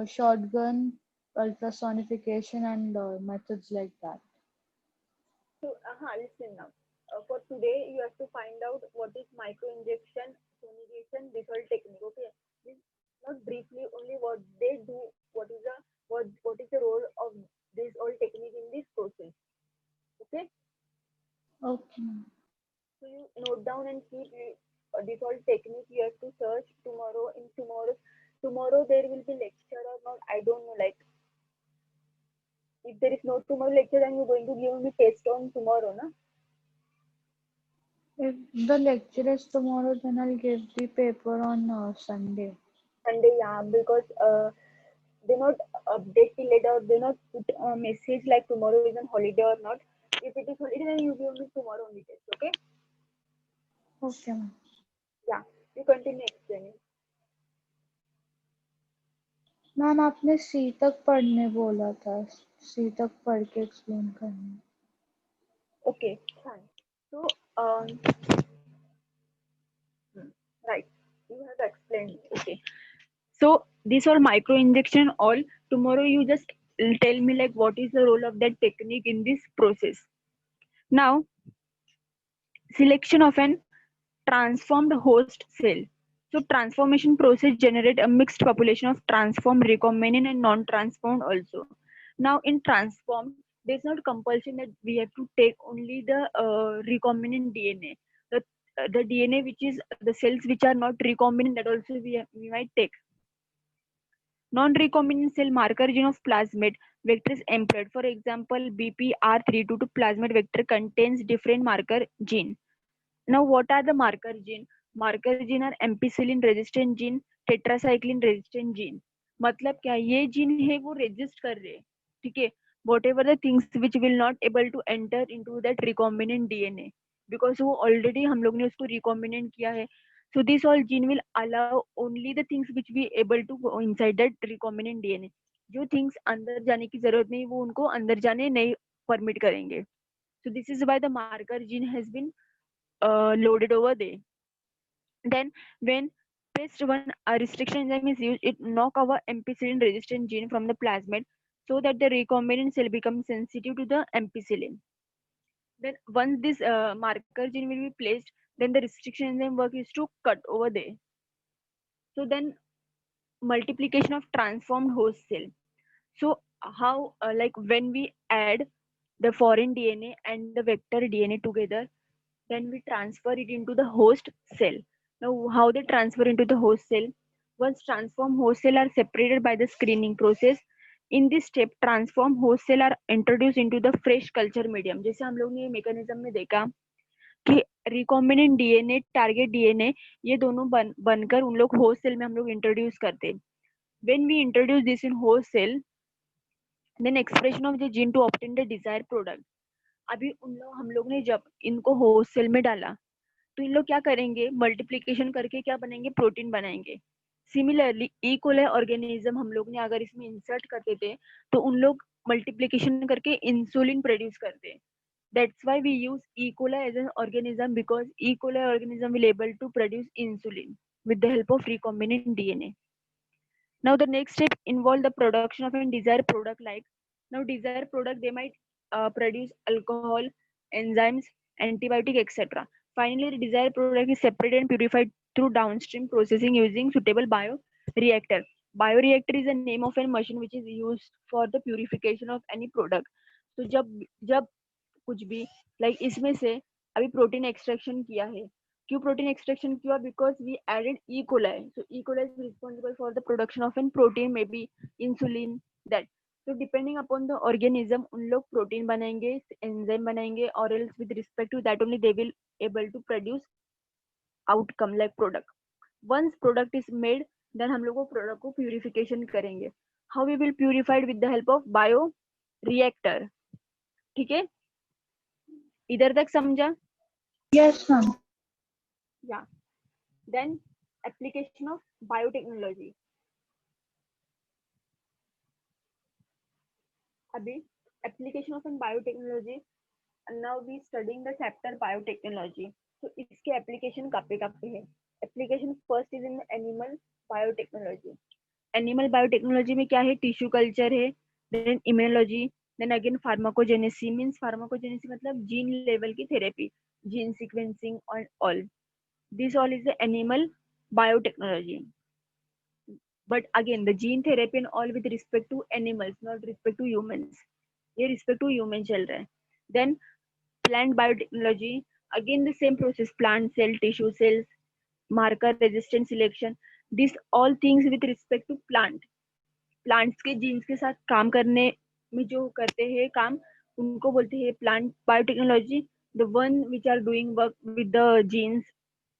shotgun, ultrasonification, and methods like that. So, listen now. For today, you have to find out what is microinjection, sonation, this whole technique. Okay, this not briefly only what they do. What is the role of this whole technique in this process? Okay, Okay. so you note down and keep this whole technique. You have to search tomorrow. Tomorrow there will be lecture or not. I don't know. Like if there is no tomorrow lecture, then you're going to give me test on tomorrow, na? If the lecture is tomorrow, then I'll give the paper on Sunday. Sunday, yeah, because they not update till later. They not put a message like tomorrow is on holiday or not. If it is holiday, then you give me tomorrow only test. Okay? Okay, ma'am. Yeah. You continue explaining. Ma'am आपने सी तक पढ़ने बोला था. सी तक पढ़ के explain करना है। Okay, fine. So, right, you have explained. Okay. So these are micro injection all. Tomorrow you just tell me like what is the role of that technique in this process. Now, selection of an transformed host cell. So transformation process generate a mixed population of transformed, recombinant and non-transformed also. Now in transformed, there's not compulsion that we have to take only the recombinant DNA. The, the DNA which is the cells which are not recombinant, that also we might take. Non-recombinant cell marker gene of plasmid vector is employed. For example, BPR322 plasmid vector contains different marker gene. Now, what are the marker gene? Marker gene are ampicillin resistant gene, tetracycline resistant gene. मतलब क्या ये gene है वो resist कर रहे हैं, ठीक है, whatever the things which will not able to enter into that recombinant DNA because वो already हम लोग ने उसको recombinant किया है. So this all gene will allow only the things which we able to go inside that recombinant DNA. जो things अंदर जाने की जरूरत नहीं वो उनको अंदर जाने नहीं permit करेंगे. So this is why the marker gene has been loaded over there. Then when PEST1 restriction enzyme is used, it knock our ampicillin resistant gene from the plasmid so that the recombinant cell becomes sensitive to the ampicillin. Then once this marker gene will be placed, then the restriction enzyme work is to cut over there. So then multiplication of transformed host cell. So how like when we add the foreign DNA and the vector DNA together, then we transfer it into the host cell. Now, how they transfer into the host cell? Once transform host cell are separated by the screening process, in this step transform host cell are introduced into the fresh culture medium. जैसे हम लोग ने mechanism में देखा कि recombinant DNA, target DNA ये दोनों बनकर उन लोग host cell में हम लोग introduce करते. When we introduce this in host cell, then expression of the gene to obtain the desired product. अभी हम लोग ने जब इनको होस्ट सेल में डाला तो इन लोग क्या करेंगे, मल्टीप्लीकेशन करके क्या बनेंगे, प्रोटीन बनाएंगे. सिमिलरली ई कोलाई ऑर्गेनिज्म हम लोग ने अगर इसमें इंसर्ट करते थे तो उन लोग मल्टीप्लीकेशन करके इंसुलिन प्रोड्यूस करते हैं. That's why we use E. coli as an organism because E. coli organism will able to produce insulin with the help of recombinant DNA. Now the next step involve the production of a desired product like, now desired product they might produce alcohol, enzymes, antibiotic, etc. Finally, the desired product is separated and purified through downstream processing using suitable bioreactor. Bioreactor is the name of a machine which is used for the purification of any product. तो जब कुछ भी like इसमें से अभी protein extraction किया है, क्यों प्रोटीन एक्सट्रैक्शन किया, because we added E coli. So E coli is responsible for the production of an protein, may be insulin, that. So depending upon the organism, उन लोग प्रोटीन बनाएंगे, एंजाइम बनाएंगे, और else with respect to that only they will able to produce outcome like product. Once product is made, then हम लोग वो product को purification करेंगे. How we will purified with the help of bioreactor. ठीक है, इधर तक समझा? Yes, ma'am. Yeah. Then application of biotechnology. Abhi application of in biotechnology, and now we studying the chapter biotechnology. So इसके application काफी है. Application first is in animal biotechnology. Animal biotechnology में क्या है, tissue culture है, then immunology, then again pharmacogenesis. Means pharmacogenesis मतलब gene level की therapy, gene sequencing and all. This all is the animal biotechnology. But again, the gene therapy and all with respect to animals, not respect to humans. ये respect to human चल रहा है. Then plant biotechnology, again the same process, plant cell, tissue cells, marker resistant selection. These all things with respect to plant. Plants के genes के साथ काम करने में जो करते हैं काम, उनको बोलते हैं plant biotechnology. The one which are doing work with the genes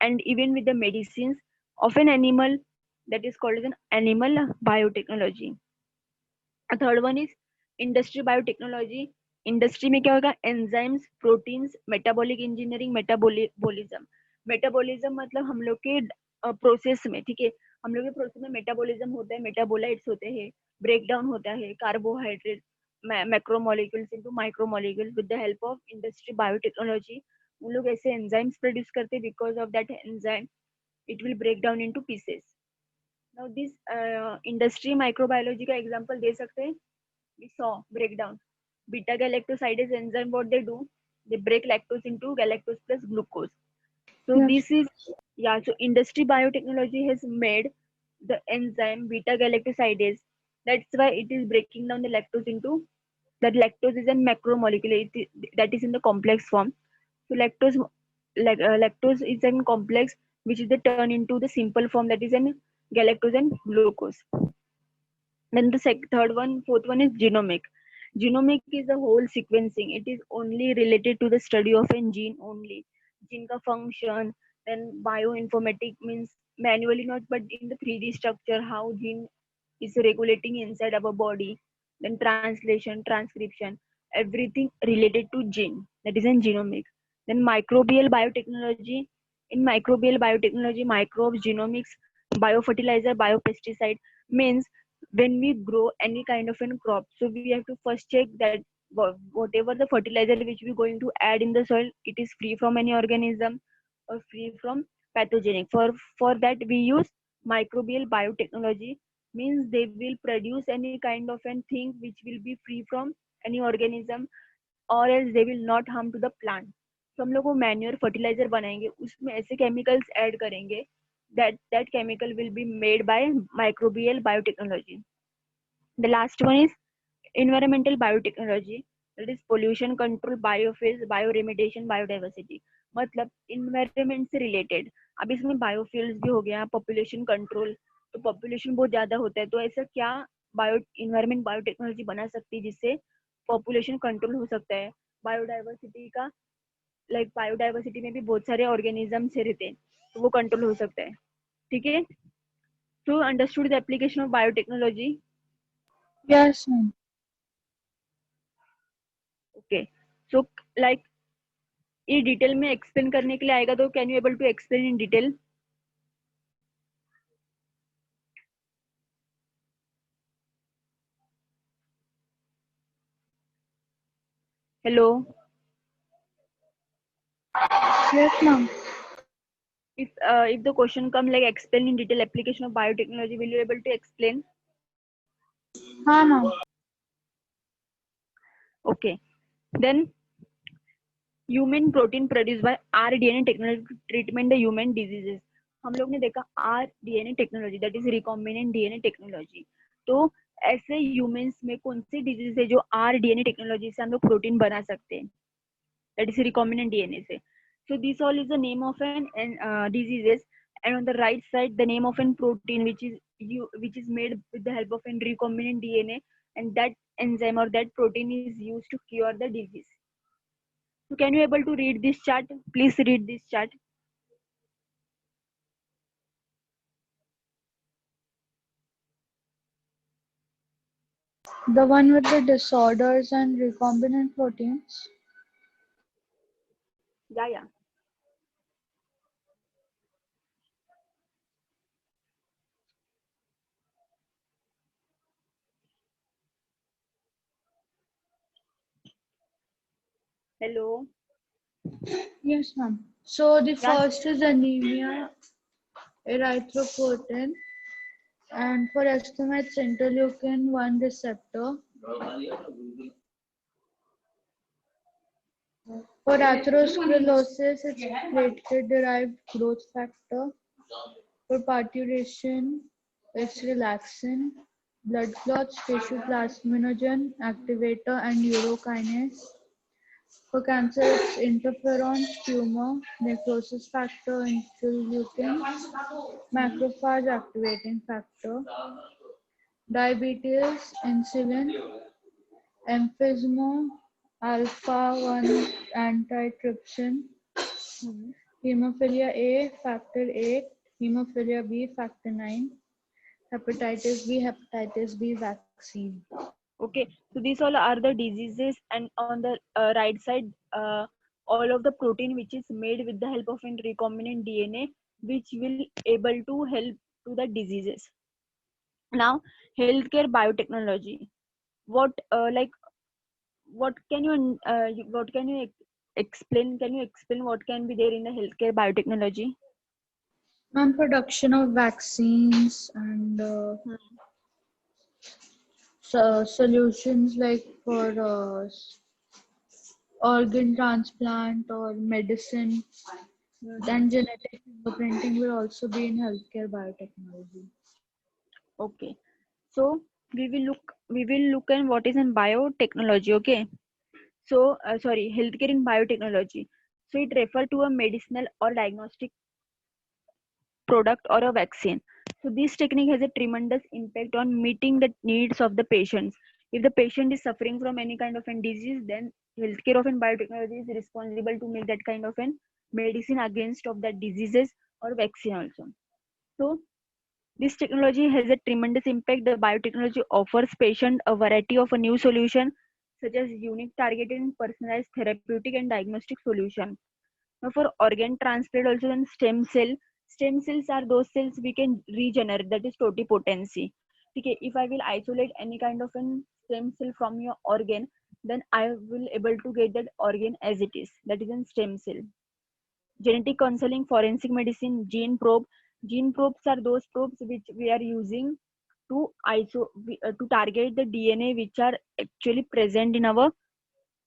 and even with the medicines of an animal, that is called as an animal biotechnology. A third one is industry biotechnology. Industry में क्या होगा, enzymes, proteins, metabolic engineering, metabolism. Metabolism मतलब हम लोग के process में, ठीक है, हम लोग के प्रोसेस में मेटाबॉलिज्म होता है, मेटाबोलाइट्स होते हैं, ब्रेक डाउन होता है, carbohydrate, macromolecules into micromolecules with the help of industry biotechnology. वो लोग ऐसे enzymes produce करते, because of that enzyme it will break down into pieces. Now this industry microbiology का example दे सकते हैं. We saw breakdown. Beta galactosidase enzyme, what they do, they break lactose into galactose plus glucose. So Yes. this is, yeah, so industry biotechnology has made the enzyme beta galactosidase. That's why it is breaking down the lactose into, that lactose is a macromolecule, that is in the complex form. So lactose is a complex which is the turn into the simple form, that is in galactose and glucose. Then the third one, fourth one is genomic. Genomic is the whole sequencing. It is only related to the study of a gene only. Gene ka function, then bioinformatic means manually not, but in the 3D structure, how gene is regulating inside our body. Then translation, transcription, everything related to gene. That is in genomic. Then microbial biotechnology. In microbial biotechnology, microbes, genomics, biofertilizer, biopesticide means when we grow any kind of a crop, so we have to first check that whatever the fertilizer which we're going to add in the soil, it is free from any organism or free from pathogenic. For that we use microbial biotechnology, means they will produce any kind of a thing which will be free from any organism, or else they will not harm to the plant. तो हम लोग वो manure fertiliser बनाएंगे, उसमें ऐसे chemicals add करेंगे that chemical will be made by microbial biotechnology. The last one is environmental biotechnology, that is pollution control, biofuels, bioremediation, biodiversity. मतलब environment से related. अब इसमें biofuels भी हो गया, population control, तो population बहुत ज्यादा होता है, तो ऐसा क्या environment biotechnology बना सकती है जिससे population control हो सकता है. Biodiversity का, like biodiversity में भी बहुत सारे organisms रहते हैं, तो वो control हो सकता है. ठीक है? So understood the application of biotechnology. Yes, ma'am. Okay, so like ये डिटेल में एक्सप्लेन करने के लिए आएगा, तो can you able to explain in detail? Hello, Yes, ma'am. if the question come like explain in detail application of biotechnology, will you able to explain? हाँ, ma'am. Okay, then human protein produced by rDNA technology to treatment the human diseases. हम लोग ने देखा rDNA technology, that is recombinant DNA technology. तो ऐसे humans में कौन सी disease है जो rDNA टेक्नोलॉजी से हम लोग प्रोटीन बना सकते हैं, that is recombinant DNA से. So this all is the name of an diseases, and on the right side the name of an protein which is made with the help of an recombinant DNA, and that enzyme or that protein is used to cure the disease. So can you able to read this chart? Please read this chart. The one with the disorders and recombinant proteins. Yeah. Hello. Yes, ma'am. So the Yes. first is anemia, erythropoietin, and for estimates interleukin 1 receptor. For atherosclerosis, it's platelet-derived growth factor. For parturition, it's relaxin. Blood clots, tissue plasminogen, activator, and urokinase. For cancer, it's interferon, tumor, necrosis factor, interleukin, macrophage activating factor. Diabetes, insulin, emphysema, alpha-1 antitrypsin, hemophilia A, factor 8, hemophilia B, factor 9, hepatitis B vaccine. Okay, so these all are the diseases, and on the right side, all of the protein which is made with the help of a recombinant DNA, which will able to help to the diseases. Now, healthcare biotechnology. What like what can you explain? Can you explain what can be there in the healthcare biotechnology? And production of vaccines and Hmm. solutions like for organ transplant or medicine. Mhm. Then genetic fingerprinting will also be in healthcare biotechnology. Okay, so we will look at what is in biotechnology. Okay, so sorry, healthcare in biotechnology. So it refers to a medicinal or diagnostic product or a vaccine. So this technique has a tremendous impact on meeting the needs of the patients. If the patient is suffering from any kind of a disease, then healthcare of an biotechnology is responsible to make that kind of an medicine against of that diseases or vaccine also. So this technology has a tremendous impact. The biotechnology offers patient a variety of a new solution such as unique targeted and personalized therapeutic and diagnostic solution. Now for organ transplant also then stem cells are those cells we can regenerate, that is totipotency. Okay, if I will isolate any kind of an stem cell from your organ, then I will able to get that organ as it is, that is a stem cell. Genetic counseling, forensic medicine, gene probes are those probes which we are using to to target the DNA which are actually present in our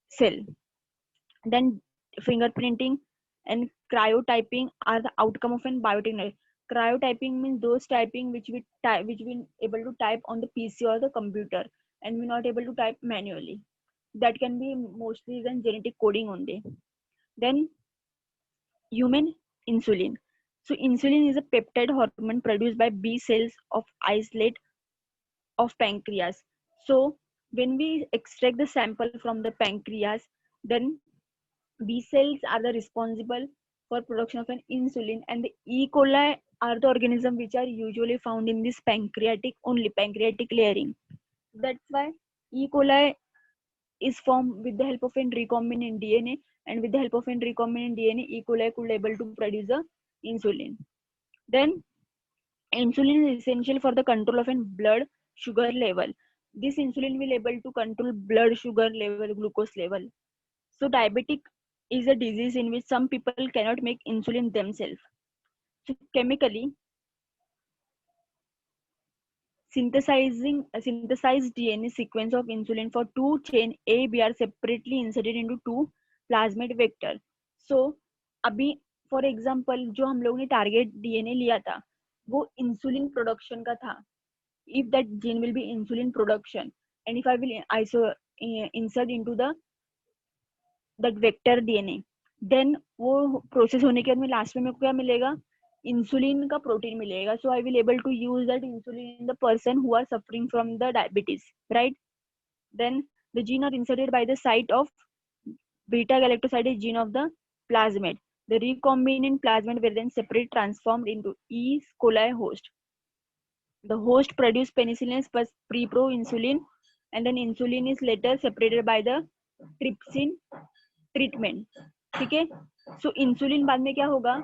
cell. Then fingerprinting and cryotyping are the outcome of an biotechnology. Cryotyping means those typing which we able to type on the PC or the computer, and we're not able to type manually. That can be mostly then genetic coding only. Then human insulin. So insulin is a peptide hormone produced by B cells of islets of pancreas. So when we extract the sample from the pancreas, then B cells are the responsible for production of an insulin, and the E. coli are the organism which are usually found in this pancreatic layering. That's why E. coli is formed with the help of an recombinant DNA, and with the help of an recombinant DNA, E. coli could able to produce a insulin. Then insulin is essential for the control of an blood sugar level. This insulin will able to control blood sugar level, glucose level. So diabetic is a disease in which some people cannot make insulin themselves. So chemically, synthesized DNA sequence of insulin for two chain A B are separately inserted into two plasmid vector. So अभी for example जो हम लोग ने target DNA लिया था वो insulin production का था. If that gene will be insulin production, and if I will insert into the that vector DNA, then वो प्रोसेस होने के बाद में लास्ट में मेरे को क्या मिलेगा, इंसुलिन का प्रोटीन मिलेगा. So I will able to use that insulin in the person who are suffering from the diabetes, right. Then the gene are inserted by the site of beta galactosidase gene of the plasmid. The recombinant plasmid will then separate transformed into E. coli host. The host produce penicillin plus pre-pro insulin, and then insulin is later separated by the trypsin treatment. ठीक है. सो insulin बाद में क्या होगा,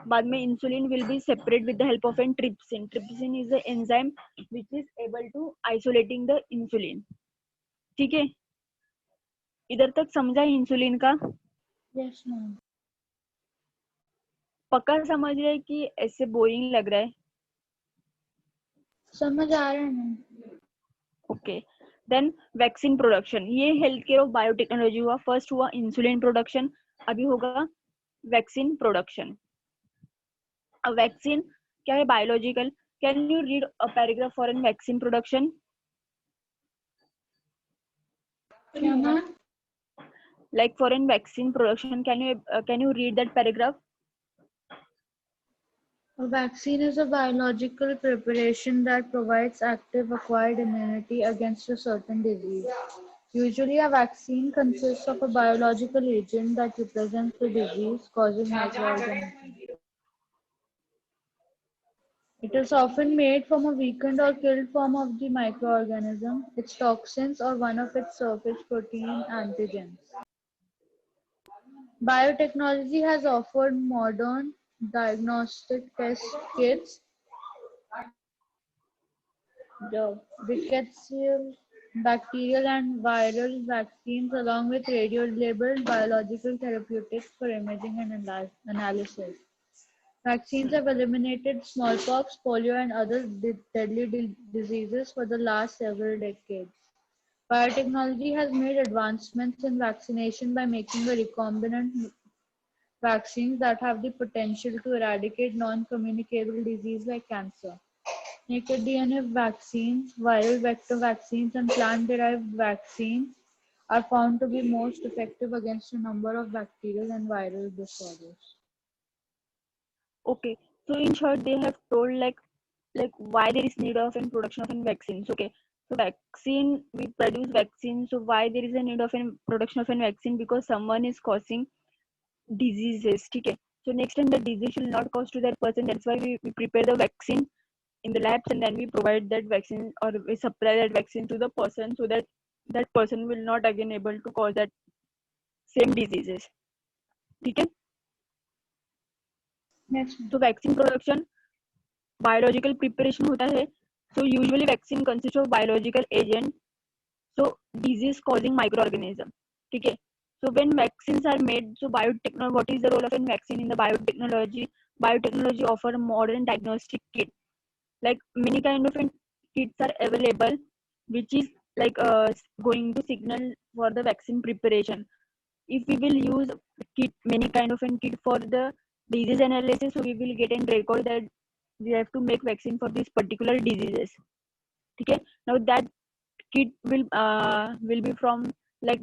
बाद में insulin will be separate with the help of an trypsin. Trypsin is the enzyme which is able to isolating the insulin. ठीक है, इधर तक समझा इंसुलिन का. Yes, ma'am. पक्का समझ रहे हैं कि ऐसे बोरिंग लग रहा है. समझ आ रहा है ma'am. Okay. Then vaccine production, ये हेल्थ केयर ऑफ बायोटेक्नोलॉजी हुआ. फर्स्ट हुआ इंसुलिन प्रोडक्शन, अभी होगा वैक्सीन प्रोडक्शन. वैक्सीन क्या है, biological. Can you read a paragraph for an vaccine production? क्या ma'am? Like for in vaccine production, can you read that paragraph? A vaccine is a biological preparation that provides active acquired immunity against a certain disease. Usually, a vaccine consists of a biological agent that represents the disease causing microorganism. It is often made from a weakened or killed form of the microorganism, its toxins, or one of its surface protein antigens. Biotechnology has offered modern diagnostic test kits, the Rickettsial bacterial and viral vaccines along with radio-labeled biological therapeutics for imaging and analysis. Vaccines have eliminated smallpox, polio, and other deadly diseases for the last several decades. Biotechnology has made advancements in vaccination by making a recombinant vaccines that have the potential to eradicate non-communicable disease like cancer. Naked DNA vaccines, viral vector vaccines, and plant-derived vaccines are found to be most effective against a number of bacterial and viral disorders. Okay, so in short, they have told like why there is need of in production of in vaccines. Okay, so vaccine, we produce vaccine. So why there is a need of in production of a vaccine? Because someone is causing diseases. Okay, so next time the disease should not cause to that person. That's why we prepare the vaccine in the labs, and then we provide that vaccine, or we supply that vaccine to the person, so that that person will not again able to cause that same diseases. Okay, Yes, ma'am. so vaccine production, biological preparation होता है. So usually vaccine consists of biological agent, so disease causing microorganism. Okay, so when vaccines are made, so biotechnology, what is the role of a vaccine in the biotechnology? Biotechnology offer a modern diagnostic kit. Like many kind of kits are available, which is like going to signal for the vaccine preparation. If we will use kit, many kind of kit for the disease analysis, so we will get a record that we have to make vaccine for these particular diseases. Okay, now that kit will be from, like,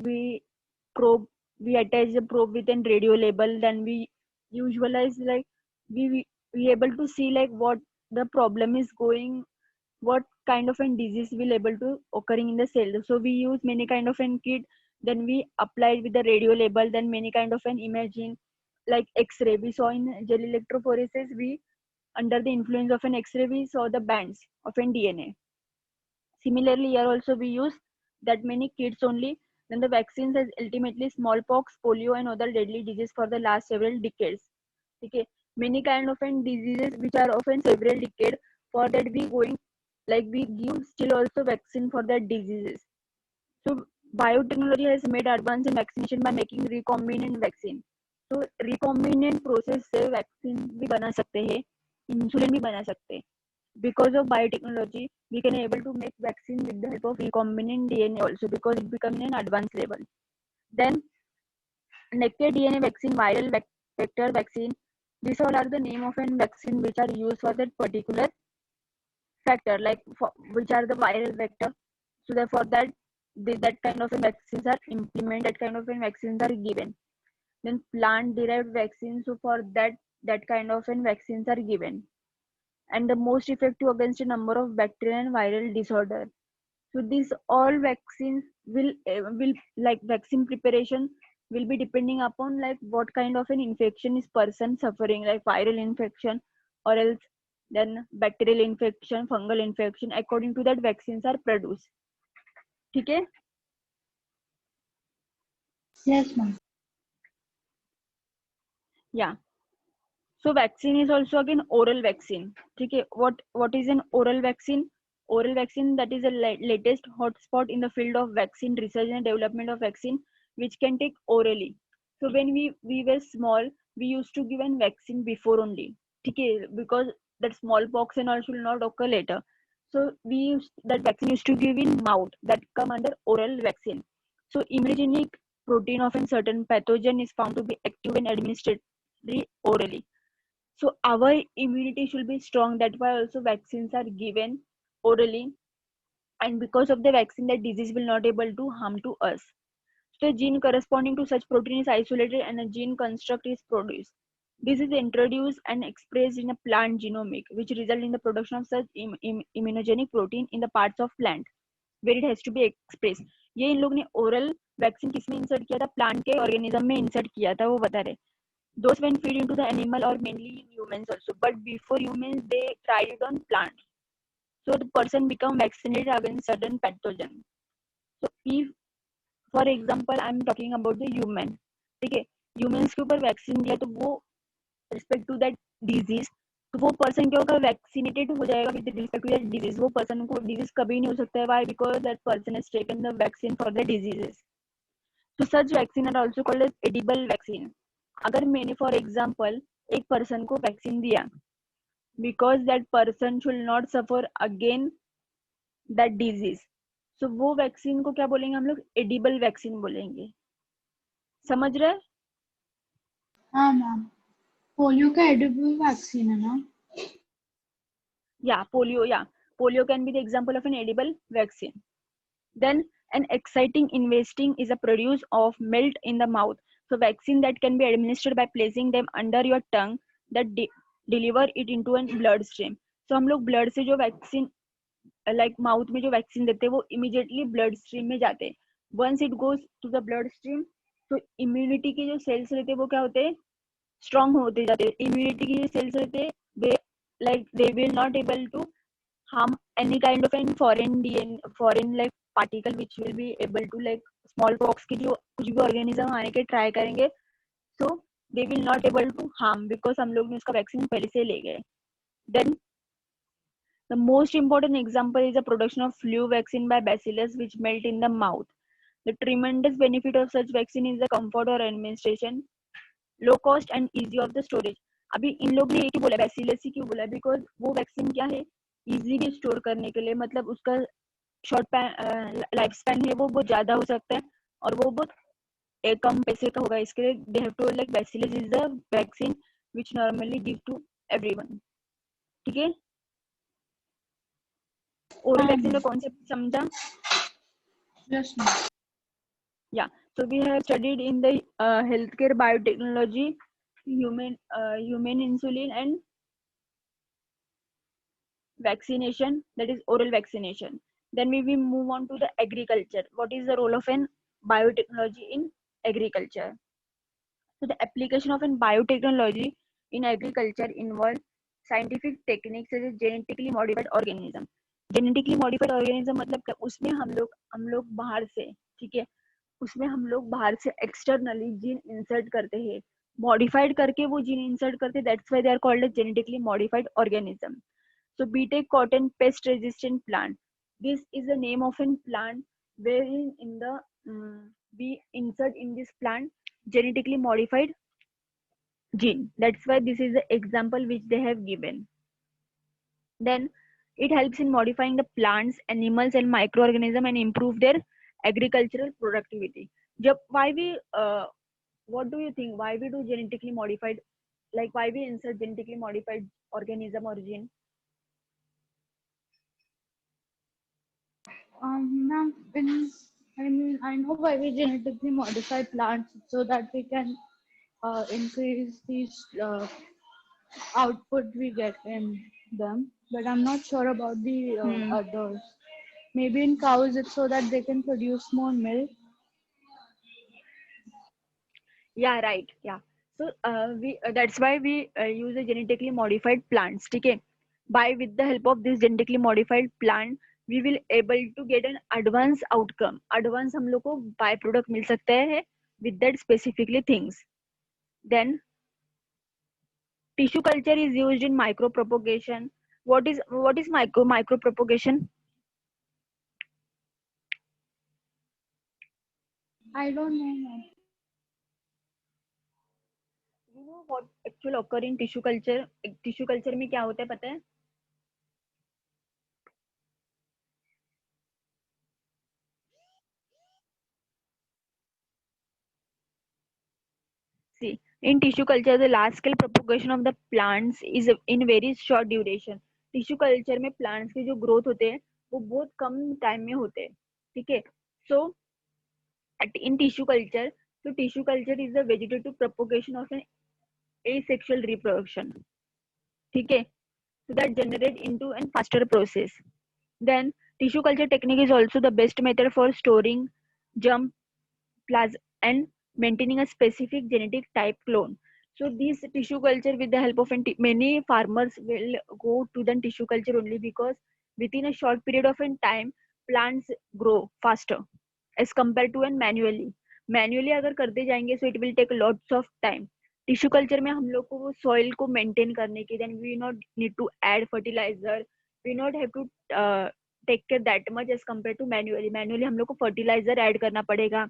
probe we attach the probe with a radio label, then we usualize, like, we able to see like what the problem is going, what kind of a disease will able to occurring in the cell. So we use many kind of an kit, then we apply it with the radio label, then many kind of an imaging, like x-ray we saw in gel electrophoresis. We, under the influence of an x-ray, we saw the bands of an DNA. Similarly, here also we use that many kits only. Then the vaccines has ultimately smallpox, polio, and other deadly diseases for the last several decades. Okay, many kind of diseases which are often several decades. For that we going, like, we give still also vaccine for that diseases. So biotechnology has made advance in vaccination by making recombinant vaccine. तो recombinant process से vaccine भी बना सकते हैं, insulin भी बना सकते हैं. Because of biotechnology, we can able to make vaccine with the help of recombinant DNA also, because it becoming an advanced level. Then naked DNA vaccine, viral vector vaccine, these all are the name of an vaccine which are used for that particular factor, like for, which are the viral vector. So therefore that that kind of vaccines are implemented, that kind of vaccines are given. Then plant derived vaccines, so for that kind of vaccines are given, and the most effective against a number of bacterial and viral disorder. So these all vaccines will, like, vaccine preparation will be depending upon like what kind of an infection is person suffering, like viral infection, or else then bacterial infection, fungal infection. According to that, vaccines are produced. Okay. Yes, ma'am. Yeah, so vaccine is also again oral vaccine. Okay, what is an oral vaccine? Oral vaccine, that is the latest hotspot in the field of vaccine research and development of vaccine, which can take orally. So when we were small, we used to give an vaccine before only. Okay, because that smallpox and all should not occur later. So we used that vaccine used to give in mouth, that come under oral vaccine. So immunogenic protein of a certain pathogen is found to be active and administered orally. So our immunity should be strong. That's why also vaccines are given orally, and because of the vaccine, that disease will not able to harm to us. So a gene corresponding to such protein is isolated and a gene construct is produced. This is introduced and expressed in a plant genomic, which result in the production of such immunogenic protein in the parts of plant where it has to be expressed. ये इन लोग ने oral vaccine किसमें insert किया था? Plant के organism में insert किया था, वो बता रहे. Those when feed into the animal or mainly in humans also, but before humans they tried it on plants. So the person become vaccinated against certain pathogen. So if, for example, I'm talking about the human, ठीक है, humans के ऊपर vaccine दिया तो वो respect to that disease, तो वो person क्या होगा, वैक्सीनेटेड हो जाएगा with respect to that disease. वो पर्सन को डिजीज कभी नहीं हो सकता है. Why? Because that person has taken the vaccine for the diseases. तो such vaccine are also called as edible vaccine. अगर मैंने फॉर एग्जांपल एक पर्सन को वैक्सीन दिया, because that person should not suffer again that disease, so वो vaccine को क्या बोलेंगे हम लोग, एडिबल वैक्सीन बोलेंगे. समझ रहे? हाँ मैम, पोलियो का एडिबल वैक्सीन है ना? Yeah, polio. Yeah, polio can be the example of an edible vaccine. Then an exciting investing is a produce of melt in the mouth. So vaccine that can be administered by placing them under your tongue that deliver it into a bloodstream. So हम लोग blood से जो vaccine like mouth में जो vaccine देते हैं वो immediately blood stream में जाते हैं. Once it goes to the blood stream, तो immunity के जो cells रहते हैं वो क्या होते हैं, strong होते जाते हैं. Immunity के जो cells रहते हैं they will not able to harm any kind of an foreign like particle which will be able to like smallpox की जो कुछ भी organism आने के try करेंगे, so they will not able to harm because हम लोग ने उसका vaccine पहले से ले गए. Then the most important example is the production of flu vaccine by bacillus which melt in the mouth. The tremendous benefit of such vaccine is the comfort or administration, low cost and easy of the storage. अभी इन लोग ने ये क्यों बोला, bacillus ही क्यों बोला, because वो vaccine क्या है, इजीली स्टोर करने के लिए, मतलब उसका शॉर्ट लाइफ स्पैन है वो बहुत ज्यादा हो सकता है और वो बहुत एक कम पैसे का होगा. इसके लिए they have to like bacillus is the vaccine which normally give to everyone. ठीक है, ओरल हाँ वैक्सीन का मैम. कॉन्सेप्ट समझा? Yes ma'am. Yeah, so we have studied in the healthcare biotechnology, human insulin and vaccination, that is oral vaccination. Then we will move on to the agriculture. What is the role of an biotechnology in agriculture? So the application of an biotechnology in agriculture involves scientific techniques such as genetically modified organism. Genetically modified organism मतलब क्या, उसमें हम लोग बाहर से, ठीक है, उसमें हम लोग बाहर से एक्सटर्नली जीन इंसर्ट करते हैं, मॉडिफाइड करके वो जीन इंसर्ट करते हैं. That's why they are called as genetically modified organism. So BTech cotton pest resistant plant. This is the name of a plant wherein in the we insert in this plant genetically modified gene. That's why this is the example which they have given. Then it helps in modifying the plants, animals and microorganism and improve their agricultural productivity. Why we what do you think, why we do genetically modified, like why we insert genetically modified organism or gene? Ma'am, I know why we genetically modify plants so that we can increase these output we get in them, but I'm not sure about the others. Maybe in cows it's so that they can produce more milk. Yeah, right. Yeah. So we that's why we use a genetically modified plants. Okay. By with the help of this genetically modified plant, we will able to get an advanced outcome. Advance हम लोग को by product मिल सकता है with that specifically things. Then tissue culture is used in micropropagation. What is micropropagation? I don't know, ma'am. You know what actual occur in tissue culture? Tissue culture में क्या होता है पता है? See, in tissue culture, the large scale propagation of the plants is in very short duration. Tissue culture में plants के जो growth होते हैं वो बहुत कम टाइम में होते हैं. ठीक है. So in tissue culture, so tissue culture is the vegetative propagation of an asexual reproduction. ठीक है. So that generate into a faster process. Then tissue culture technique is also the best method for storing germ plasm and maintaining a specific genetic type clone. So this tissue culture with the help of many farmers will go to the tissue culture only because within a short period of time plants grow faster as compared to an manually. Manually अगर करते जाएंगे so it will take lots of time. Tissue culture में हम लोग को वो soil को maintain करने के, then we not need to add fertiliser, we not have to take care that much as compare to manually हम लोग को फर्टिलाइजर ऐड करना पड़ेगा.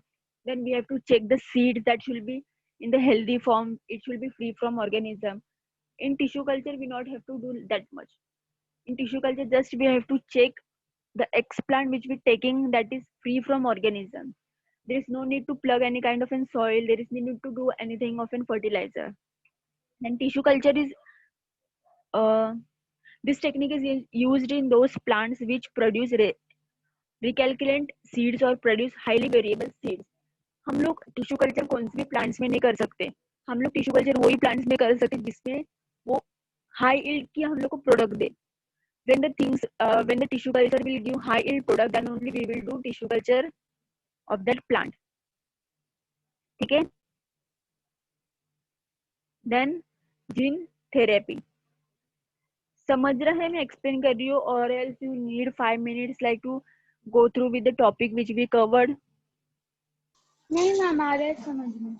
Then we have to check the seeds that should be in the healthy form, it should be free from organism. In tissue culture we not have to do that much. In tissue culture just we have to check the explant which we taking that is free from organism. There is no need to plug any kind of in soil, there is no need to do anything of in fertilizer. Then tissue culture is uh, this technique is used in those plants which produce recalcitrant seeds or produce highly variable seeds. हम लोग tissue culture कौन से भी plants में नहीं कर सकते. हम लोग टिश्यू कल्चर वही प्लांट्स में कर सकते जिसमें वो हाई yield की हम लोग को product they. When the tissue culture will give high yield product, then only we will do tissue culture of that plant. ठीक है. Then gene therapy. समझ रहा है मैं एक्सप्लेन कर रही हूँ, और else you need 5 minutes like to go through with the topic which we covered. नहीं मैम आ रहा है समझ में.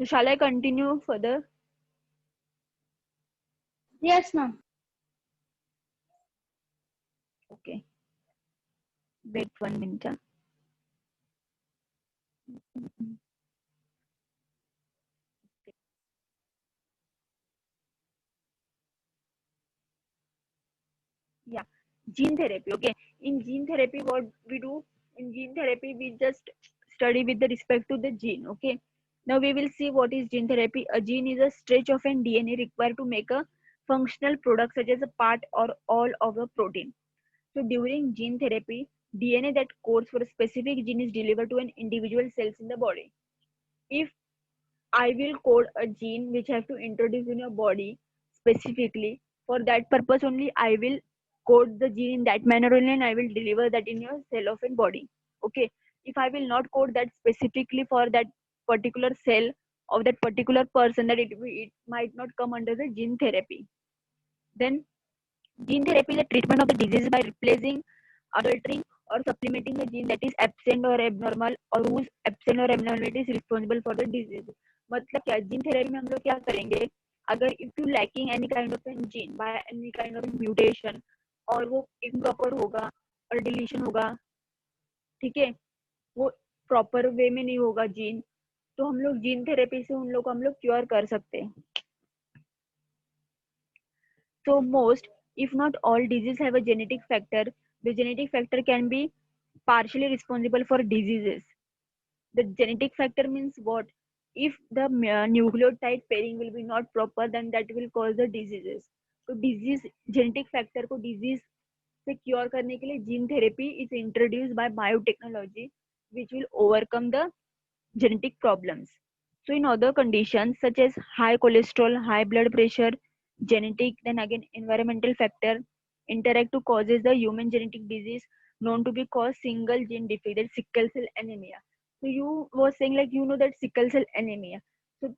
So shall I continue further? Yes ma'am. Okay. Wait 1 minute. Yeah, gene therapy. Okay, in gene therapy what we do, in gene therapy we just study with the respect to the gene. Okay, now we will see what is gene therapy. A gene is a stretch of an DNA required to make a functional product such as a part or all of a protein. So during gene therapy, DNA that codes for a specific gene is delivered to an individual cells in the body. If I will code a gene which I have to introduce in your body specifically, for that purpose only I will code the gene in that manner only, and I will deliver that in your cell of a body. Okay, if I will not code that specifically for that particular cell of that particular person, that it might not come under the gene therapy. Then gene therapy is a treatment of the disease by replacing, altering or supplementing the gene that is absent or abnormal, or whose absent or abnormality is responsible for the disease. मतलब क्या, gene therapy में हम लोग क्या करेंगे, अगर if you lacking any kind of an gene by any kind of mutation, और वो इम्प्रॉपर होगा और डिलीशन होगा, ठीक है, वो प्रॉपर वे में नहीं होगा जीन, तो हम लोग जीन थेरेपी से उन लोग को हम लोग क्योर कर सकते हैं. So most, if not all, diseases have a genetic factor. The genetic factor can be partially responsible for diseases. The genetic factor means what? If the nucleotide pairing will be not proper, then that will cause the diseases. So disease genetic factor को disease से cure करने के लिए gene therapy is introduced by biotechnology, which will overcome the genetic problems. So in other conditions such as high cholesterol, high blood pressure, genetic, then again environmental factor interact to causes the human genetic disease known to be caused single gene defect, that sickle cell anemia. So you was saying like you know that sickle cell anemia. So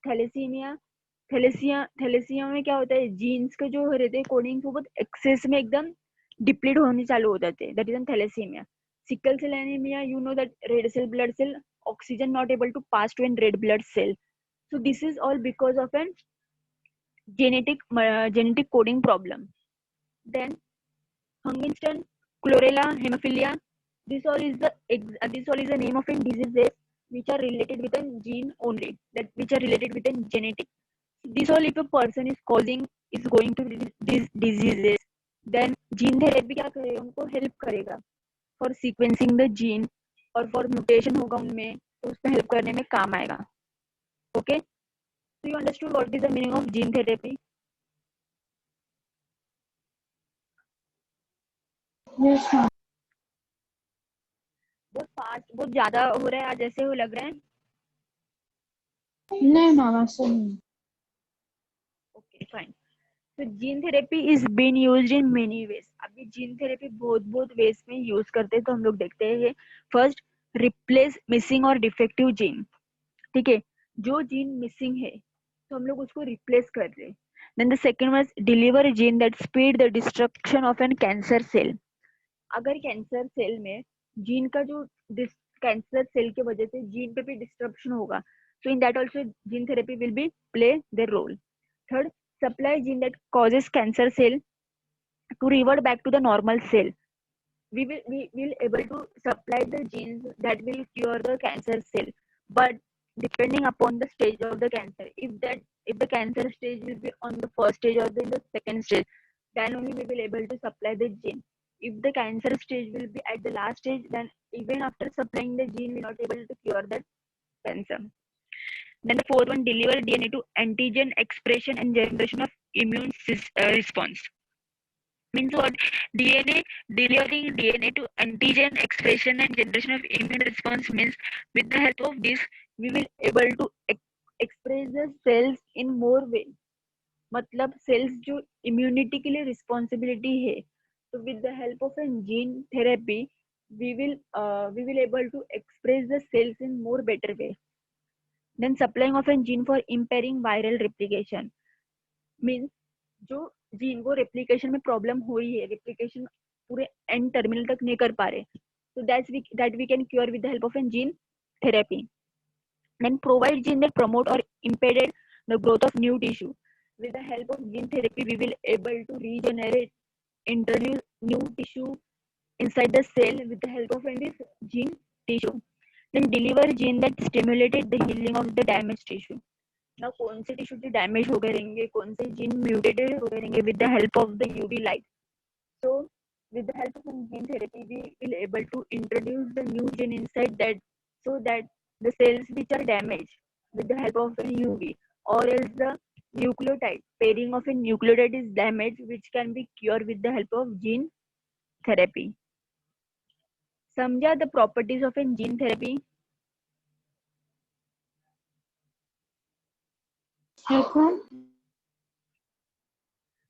thalassaemia में क्या होता है, jeans के जो रहते हैं coding वो बहुत एक्सेस में एकदम डिप्लीट होने चालू हो जाते हैं, that is thalassaemia. Sickle cell anaemia, you know that red cell blood cell oxygen not able to pass to a red blood cell. So this is all because of an genetic coding problem. Then Huntington, chlorella, hemophilia, this all is the name of a diseases which are related with a gene only, that which are related with a genetic. This all if a person is going to these diseases, then gene therapy क्या करेगा, उनको help करेगा for sequencing the gene, और for mutation होगा उनमें तो उसमें help करने में काम आएगा. Okay, so you understood what is the meaning of gene therapy? Yes ma'am. बहुत फास्ट, बहुत ज्यादा हो रहा है आज, ऐसे हो लग रहा है. नहीं मैम ऐसा नहीं. Okay fine. तो gene therapy is been used in many ways. अभी जीन थेरेपी बहुत वेज में यूज करते हैं, तो हम लोग देखते हैं. फर्स्ट, रिप्लेस मिसिंग और डिफेक्टिव जीन. ठीक है, जो जीन मिसिंग है तो हम लोग उसको रिप्लेस कर रहे हैं. Then the second was deliver gene that speed the destruction of an cancer cell. अगर कैंसर सेल में जीन का जो कैंसर सेल की वजह से जीन पे भी डिस्ट्रप्शन होगा, So in that also gene therapy will be play their role. Third, supply gene that causes cancer cell to revert back to the normal cell. We will able to supply the genes that will cure the cancer cell, but depending upon the stage of the cancer, if the cancer stage will be on the first stage or in the second stage, then only we will able to supply the gene. If the cancer stage will be at the last stage, then even after supplying the gene we not able to cure that cancer. Then the fourth one, deliver DNA to antigen expression and generation of immune response. Means what? DNA delivering DNA to antigen expression and generation of immune response means with the help of this we will able to express the cells in more way. मतलब cells जो immunity के लिए responsibility है, so with the help of a gene therapy we will able to express the cells in more better way. Then supplying of a gene for impairing viral replication means जो gene को replication में problem हो रही है, replication पूरे and terminal तक नहीं कर पा रहे, so that we can cure with the help of a gene therapy. Then provide gene that promote or impeded the growth of new tissue. With the help of gene therapy we will able to regenerate, introduce new tissue inside the cell with the help of this gene tissue. Then deliver gene that stimulated the healing of the damaged tissue. ना कौन से tissue के damage हो गए रहेंगे, कौन से gene mutated हो गए रहेंगे, with the help of the UV light. So with the help of gene therapy we will able to introduce the new gene inside that, so that the cells which are damaged with the help of a UV, or else the nucleotide pairing of a nucleotide is damaged, which can be cured with the help of gene therapy. समझा the properties of a gene therapy? Yes, ma'am.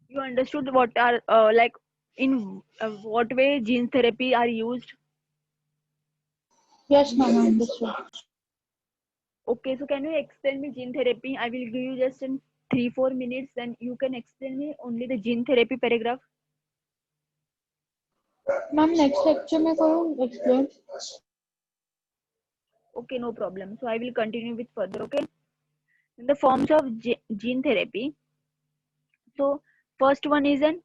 You understood what are like in what way gene therapy are used? Yes, ma'am. I understood. Okay, so can you explain me gene therapy? I will give you just in 3-4 minutes, then you can explain me only the gene therapy paragraph. Ma'am, next lecture में करूँ explain. Okay, no problem. So I will continue with further. Okay, in the forms of gene therapy. So first one is an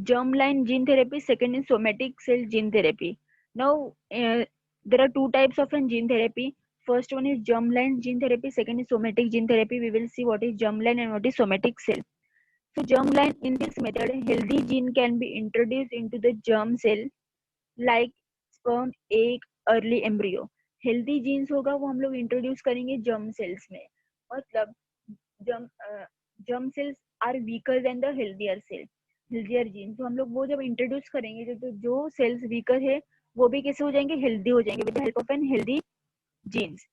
germline gene therapy. Second is somatic cell gene therapy. Now there are two types of gene therapy. First one is germline gene therapy. Second is somatic gene therapy. We will see what is germline and what is somatic cell. So germline, in this method, healthy gene can be introduced into the germ cell like sperm, egg, early embryo. Healthy genes होगा वो हम लोग introduce करेंगे germ cells में. मतलब germ cells are weaker than the healthier genes. तो हम लोग वो जब इंट्रोड्यूस करेंगे तो जो सेल्स वीकर है वो भी कैसे हो जाएंगे, हेल्दी हो जाएंगे with the help of an healthy genes.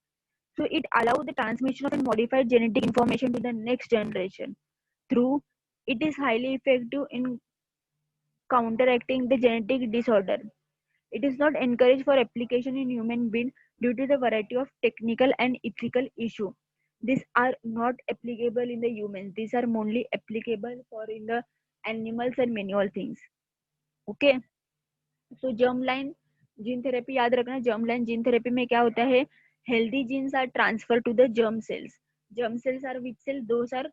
So it allows the transmission of a modified genetic information to the next generation. Through it is highly effective in counteracting the genetic disorder. It is not encouraged for application in human being due to the variety of technical and ethical issues. These are not applicable in the humans. These are only applicable for in the animals and many all things. Okay. So germline gene therapy याद रखना. germline gene therapy में क्या होता है, healthy genes are transferred to the germ cells. Germ cells are which cell? Those are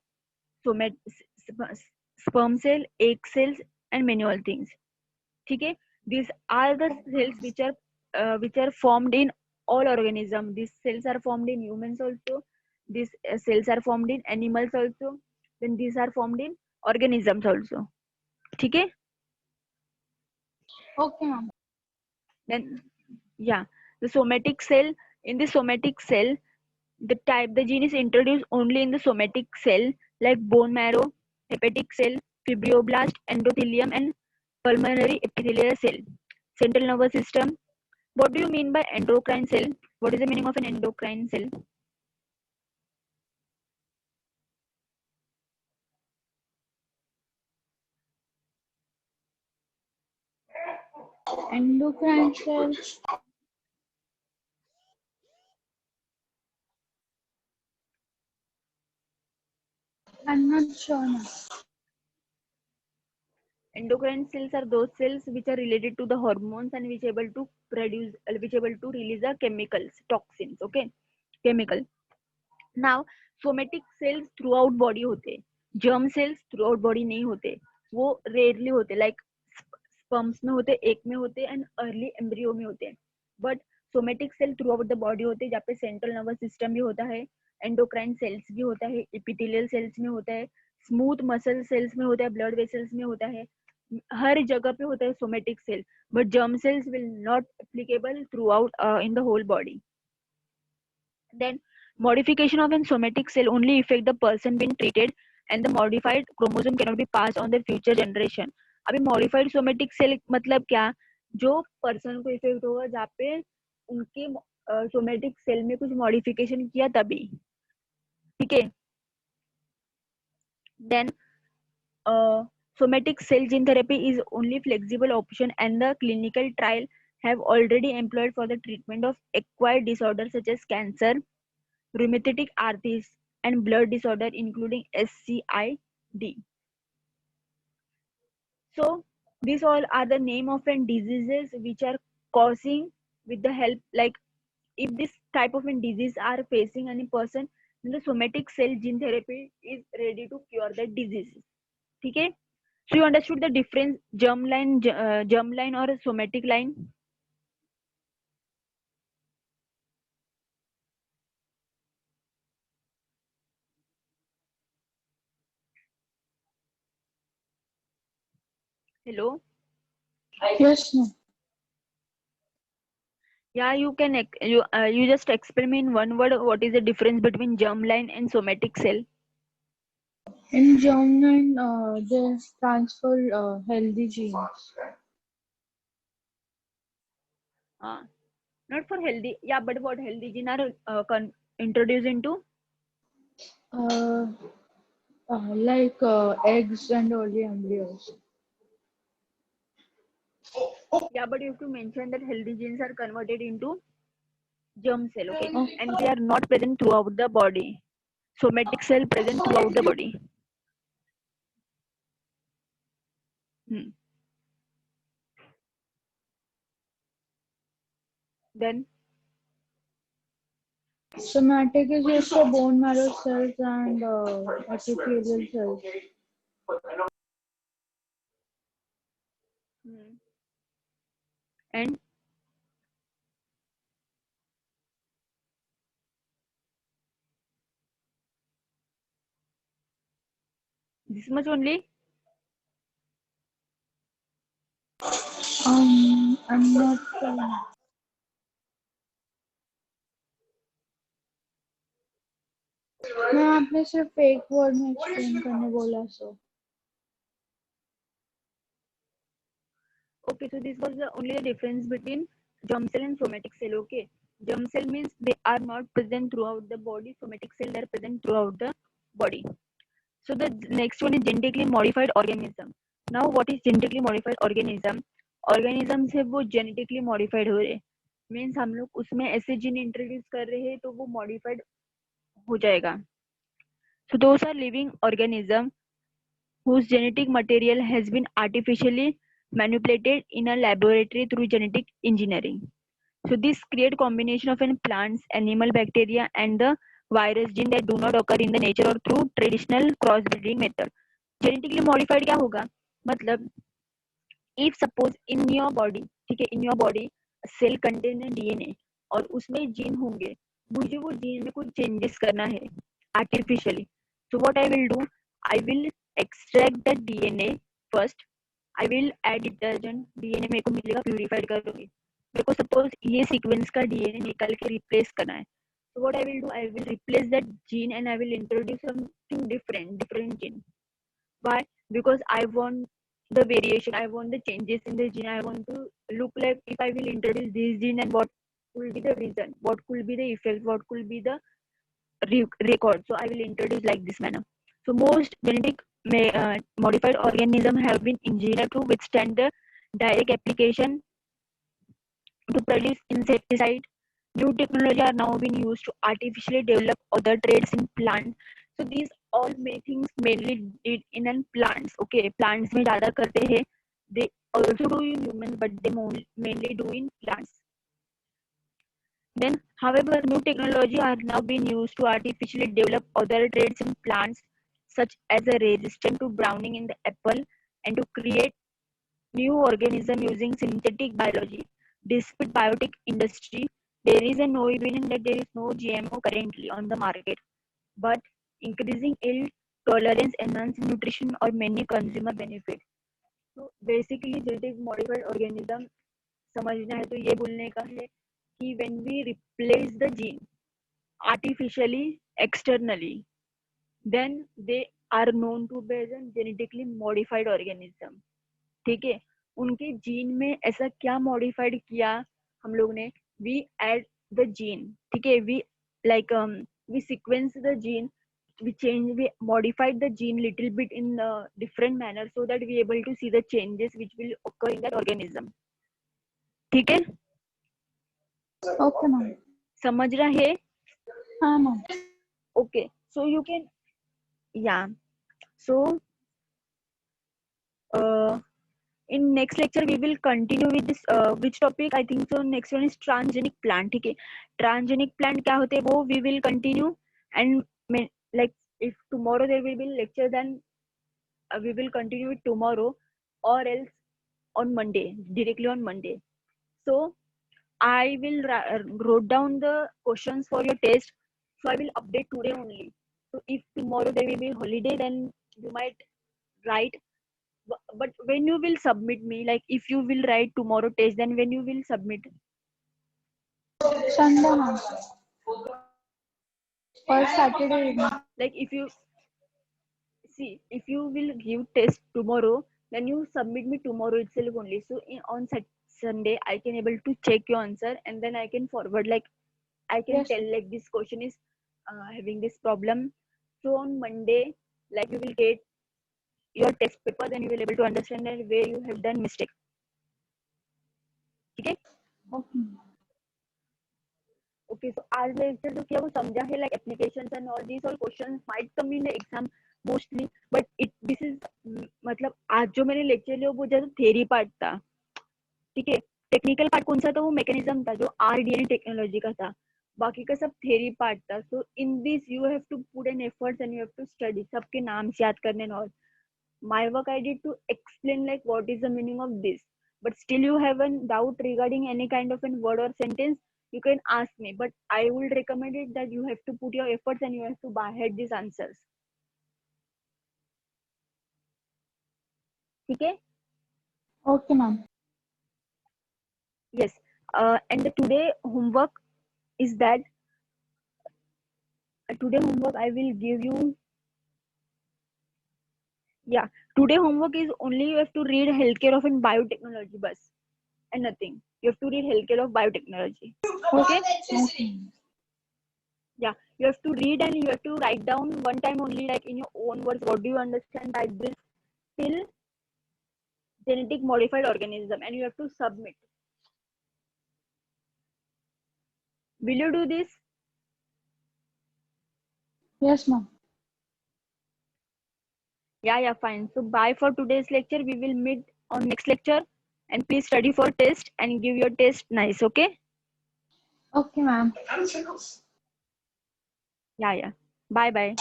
sperm cell, egg cells and many all things. ठीक है. These are the cells which are formed in all organisms. These cells are formed in humans also. These cells are formed in animals also. Then these are formed in organisms also. ठीक है. Okay, ma'am. Then yeah, the somatic cell. In the somatic cell, the gene is introduced only in the somatic cell like bone marrow, hepatic cell, fibroblast, endothelium and pulmonary epithelial cell. Central nervous system. What do you mean by endocrine cell? What is the meaning of an endocrine cell? Endocrine cell. I'm not sure, ma'am. Endocrine cells are those cells which are related to the hormones and which able to release the chemicals, toxins. Okay, chemical. Now somatic cells throughout body होते, germ cells throughout body नहीं होते, वो rarely होते, like sperms में होते, एक में होते एंड अर्ली एम्ब्रियो में होते हैं. But somatic cell throughout the body होते हैं, जहाँ पे सेंट्रल नर्वस सिस्टम भी होता है, एंडोक्राइन सेल्स भी होता है, एपिथेलियल सेल्स में होता है, स्मूथ मसल सेल्स में होता है, ब्लड वेसल्स में होता है, हर जगह पे होता है somatic cell. But germ cells will not applicable throughout in the whole body. Then modification of a somatic cell only affect the person being treated, and the modified chromosome cannot be passed on the future generation. अभी modified somatic cell मतलब क्या, जो person को effect होगा जहाँ पे उनके somatic cell में कुछ modification किया तभी, ठीक है. Then somatic cell gene therapy is only flexible option, and the clinical trial have already employed for the treatment of acquired disorders such as cancer, rheumatic arthritis, and blood disorder including SCID. So these all are the name of diseases which are causing with the help, like if this type of disease are facing any person, then the somatic cell gene therapy is ready to cure that disease. Okay, so you understood the difference, germ line or somatic line. Hello. Yes, no. Yeah, you can you just explain me in one word what is the difference between germline and somatic cell. In germline, they transfer healthy genes. Not for healthy, yeah, but what healthy gene are introduced into? Uh, like eggs and early embryos. Yeah, but you have to mention that healthy genes are converted into germ cell, okay, Oh, and they are not present throughout the body. Somatic cell present throughout the body. Hmm. Then somatic is used for bone marrow cells and epithelial cells. and this much only. I'm not. मैं आपने सिर्फ एक word में explain करने बोला सो. Okay, so this was the only the difference between germ cell and somatic cell. Okay, germ cell means they are not present throughout the body. Somatic cell they are present throughout the body. So the next one is genetically modified organism. Now what is genetically modified organism? Organisms है वो genetically modified हो रहे, means हम लोग उसमें ऐसे gene introduce कर रहे हैं तो वो modified हो जाएगा. So those are living organism whose genetic material has been artificially manipulated in a laboratory through genetic engineering. So this create combination of an plants, animal, bacteria, and the virus gene that do not occur in the nature or through traditional crossbreeding method. Genetically modified क्या होगा, मतलब if suppose in your body, ठीक है, in your body cell contain DNA और उसमें gene होंगे, मुझे वो जीन में कुछ चेंजेस करना है artificially. So what I will do, I will extract the DNA first. I will add detergent, DNA मेरे को मिलेगा, प्यूरिफाइड करूंगी. मेरे को सपोज ये सीक्वेंस का DNA निकाल के रिप्लेस करना है. So what I will do, I will replace that gene and I will introduce something different gene. Why? Because I want the variation, I want the changes in the gene, I want to look like if I will introduce this gene and what will be the reason, what could be the effect, what could be the record. So I will introduce like this manner. So most genetic modified organisms have been engineered to withstand the direct application to produce insecticide. New technology are now being used to artificially develop other traits in plants. So these all things mainly did in plants. Okay, plants में ज़्यादा करते हैं. They also do in humans, but they mainly do in plants. Then However, new technology are now being used to artificially develop other traits in plants, such as a resistant to browning in the apple, and to create new organism using synthetic biology. Despite biotech industry, there is a no evidence that there is no GMO currently on the market, but increasing yield, tolerance, enhanced nutrition, or many consumer benefits. तो basically genetic modified organism समझना है तो ये बोलने का है कि when we replace the gene artificially externally then they are known to be as an genetically modified organism. ठीक है, उनके जीन में ऐसा क्या मॉडिफाइड किया हम लोग ने, वी एड द जीन. ठीक है, we like we sequence the gene, we modified the gene little bit in a different manner so that we able to see the changes which will occur in that organism. ठीक है, Okay, ma'am. समझ रहा है? हाँ ma'am. Okay, so you can, yeah, so in next lecture we will continue with this which topic I think so next one is transgenic plant. ठीक है, transgenic plant क्या होते हैं वो we will continue, and like if tomorrow there will be lecture then we will continue it tomorrow or else on Monday, directly on Monday. So I will wrote down the questions for your test, so I will update today only. So if tomorrow there will be holiday then you might write, but when you will submit me, like if you will write tomorrow test then when you will submit? Sunday, ma'am. Or Saturday evening. Like if you see, if you will give test tomorrow then you submit me tomorrow itself only, so on Sunday I can able to check your answer and then I can forward, like I can Yes. tell like this question is having this problem, so on Monday like you will get your test paper, then you will able to understand that where you have done mistake. ठीक है, Okay. Okay. सो आज lecture जो किया वो समझा है, like applications and all this, और questions might come in the exam mostly, but it this is मतलब आज जो मैंने लेक्चर लिया वो जैसे थ्योरी पार्ट था. ठीक है, टेक्निकल पार्ट कौन सा था, वो मैकेनिज्म था जो आरडीएनए टेक्नोलॉजी का था, बाकी का सब थ्योरी पार्ट था. So in this you have to put an efforts and you have to study, सबके नाम याद करने and all. My work I did to explain like what is the meaning of this, but still you have a doubt regarding any kind of a word or sentence, you can ask me, but I would recommend it that you have to put your efforts and you have to by head these answers. ठीक है, Okay, ma'am. yes. And the today homework is that today homework I will give you, yeah, today homework is only you have to read healthcare of in biotechnology bus and nothing. You have to read healthcare of biotechnology. Okay. Okay. Yeah, you have to read and you have to write down one time only, like in your own words, what do you understand by this till genetic modified organism, and you have to submit. Will you do this? Yes, ma'am. Yeah, fine. So bye for today's lecture. We will meet on next lecture, and please study for test and give your test nice. Okay. Okay, ma'am. Yeah. Bye.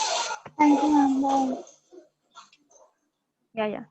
Thank you, ma'am. Bye. Yeah.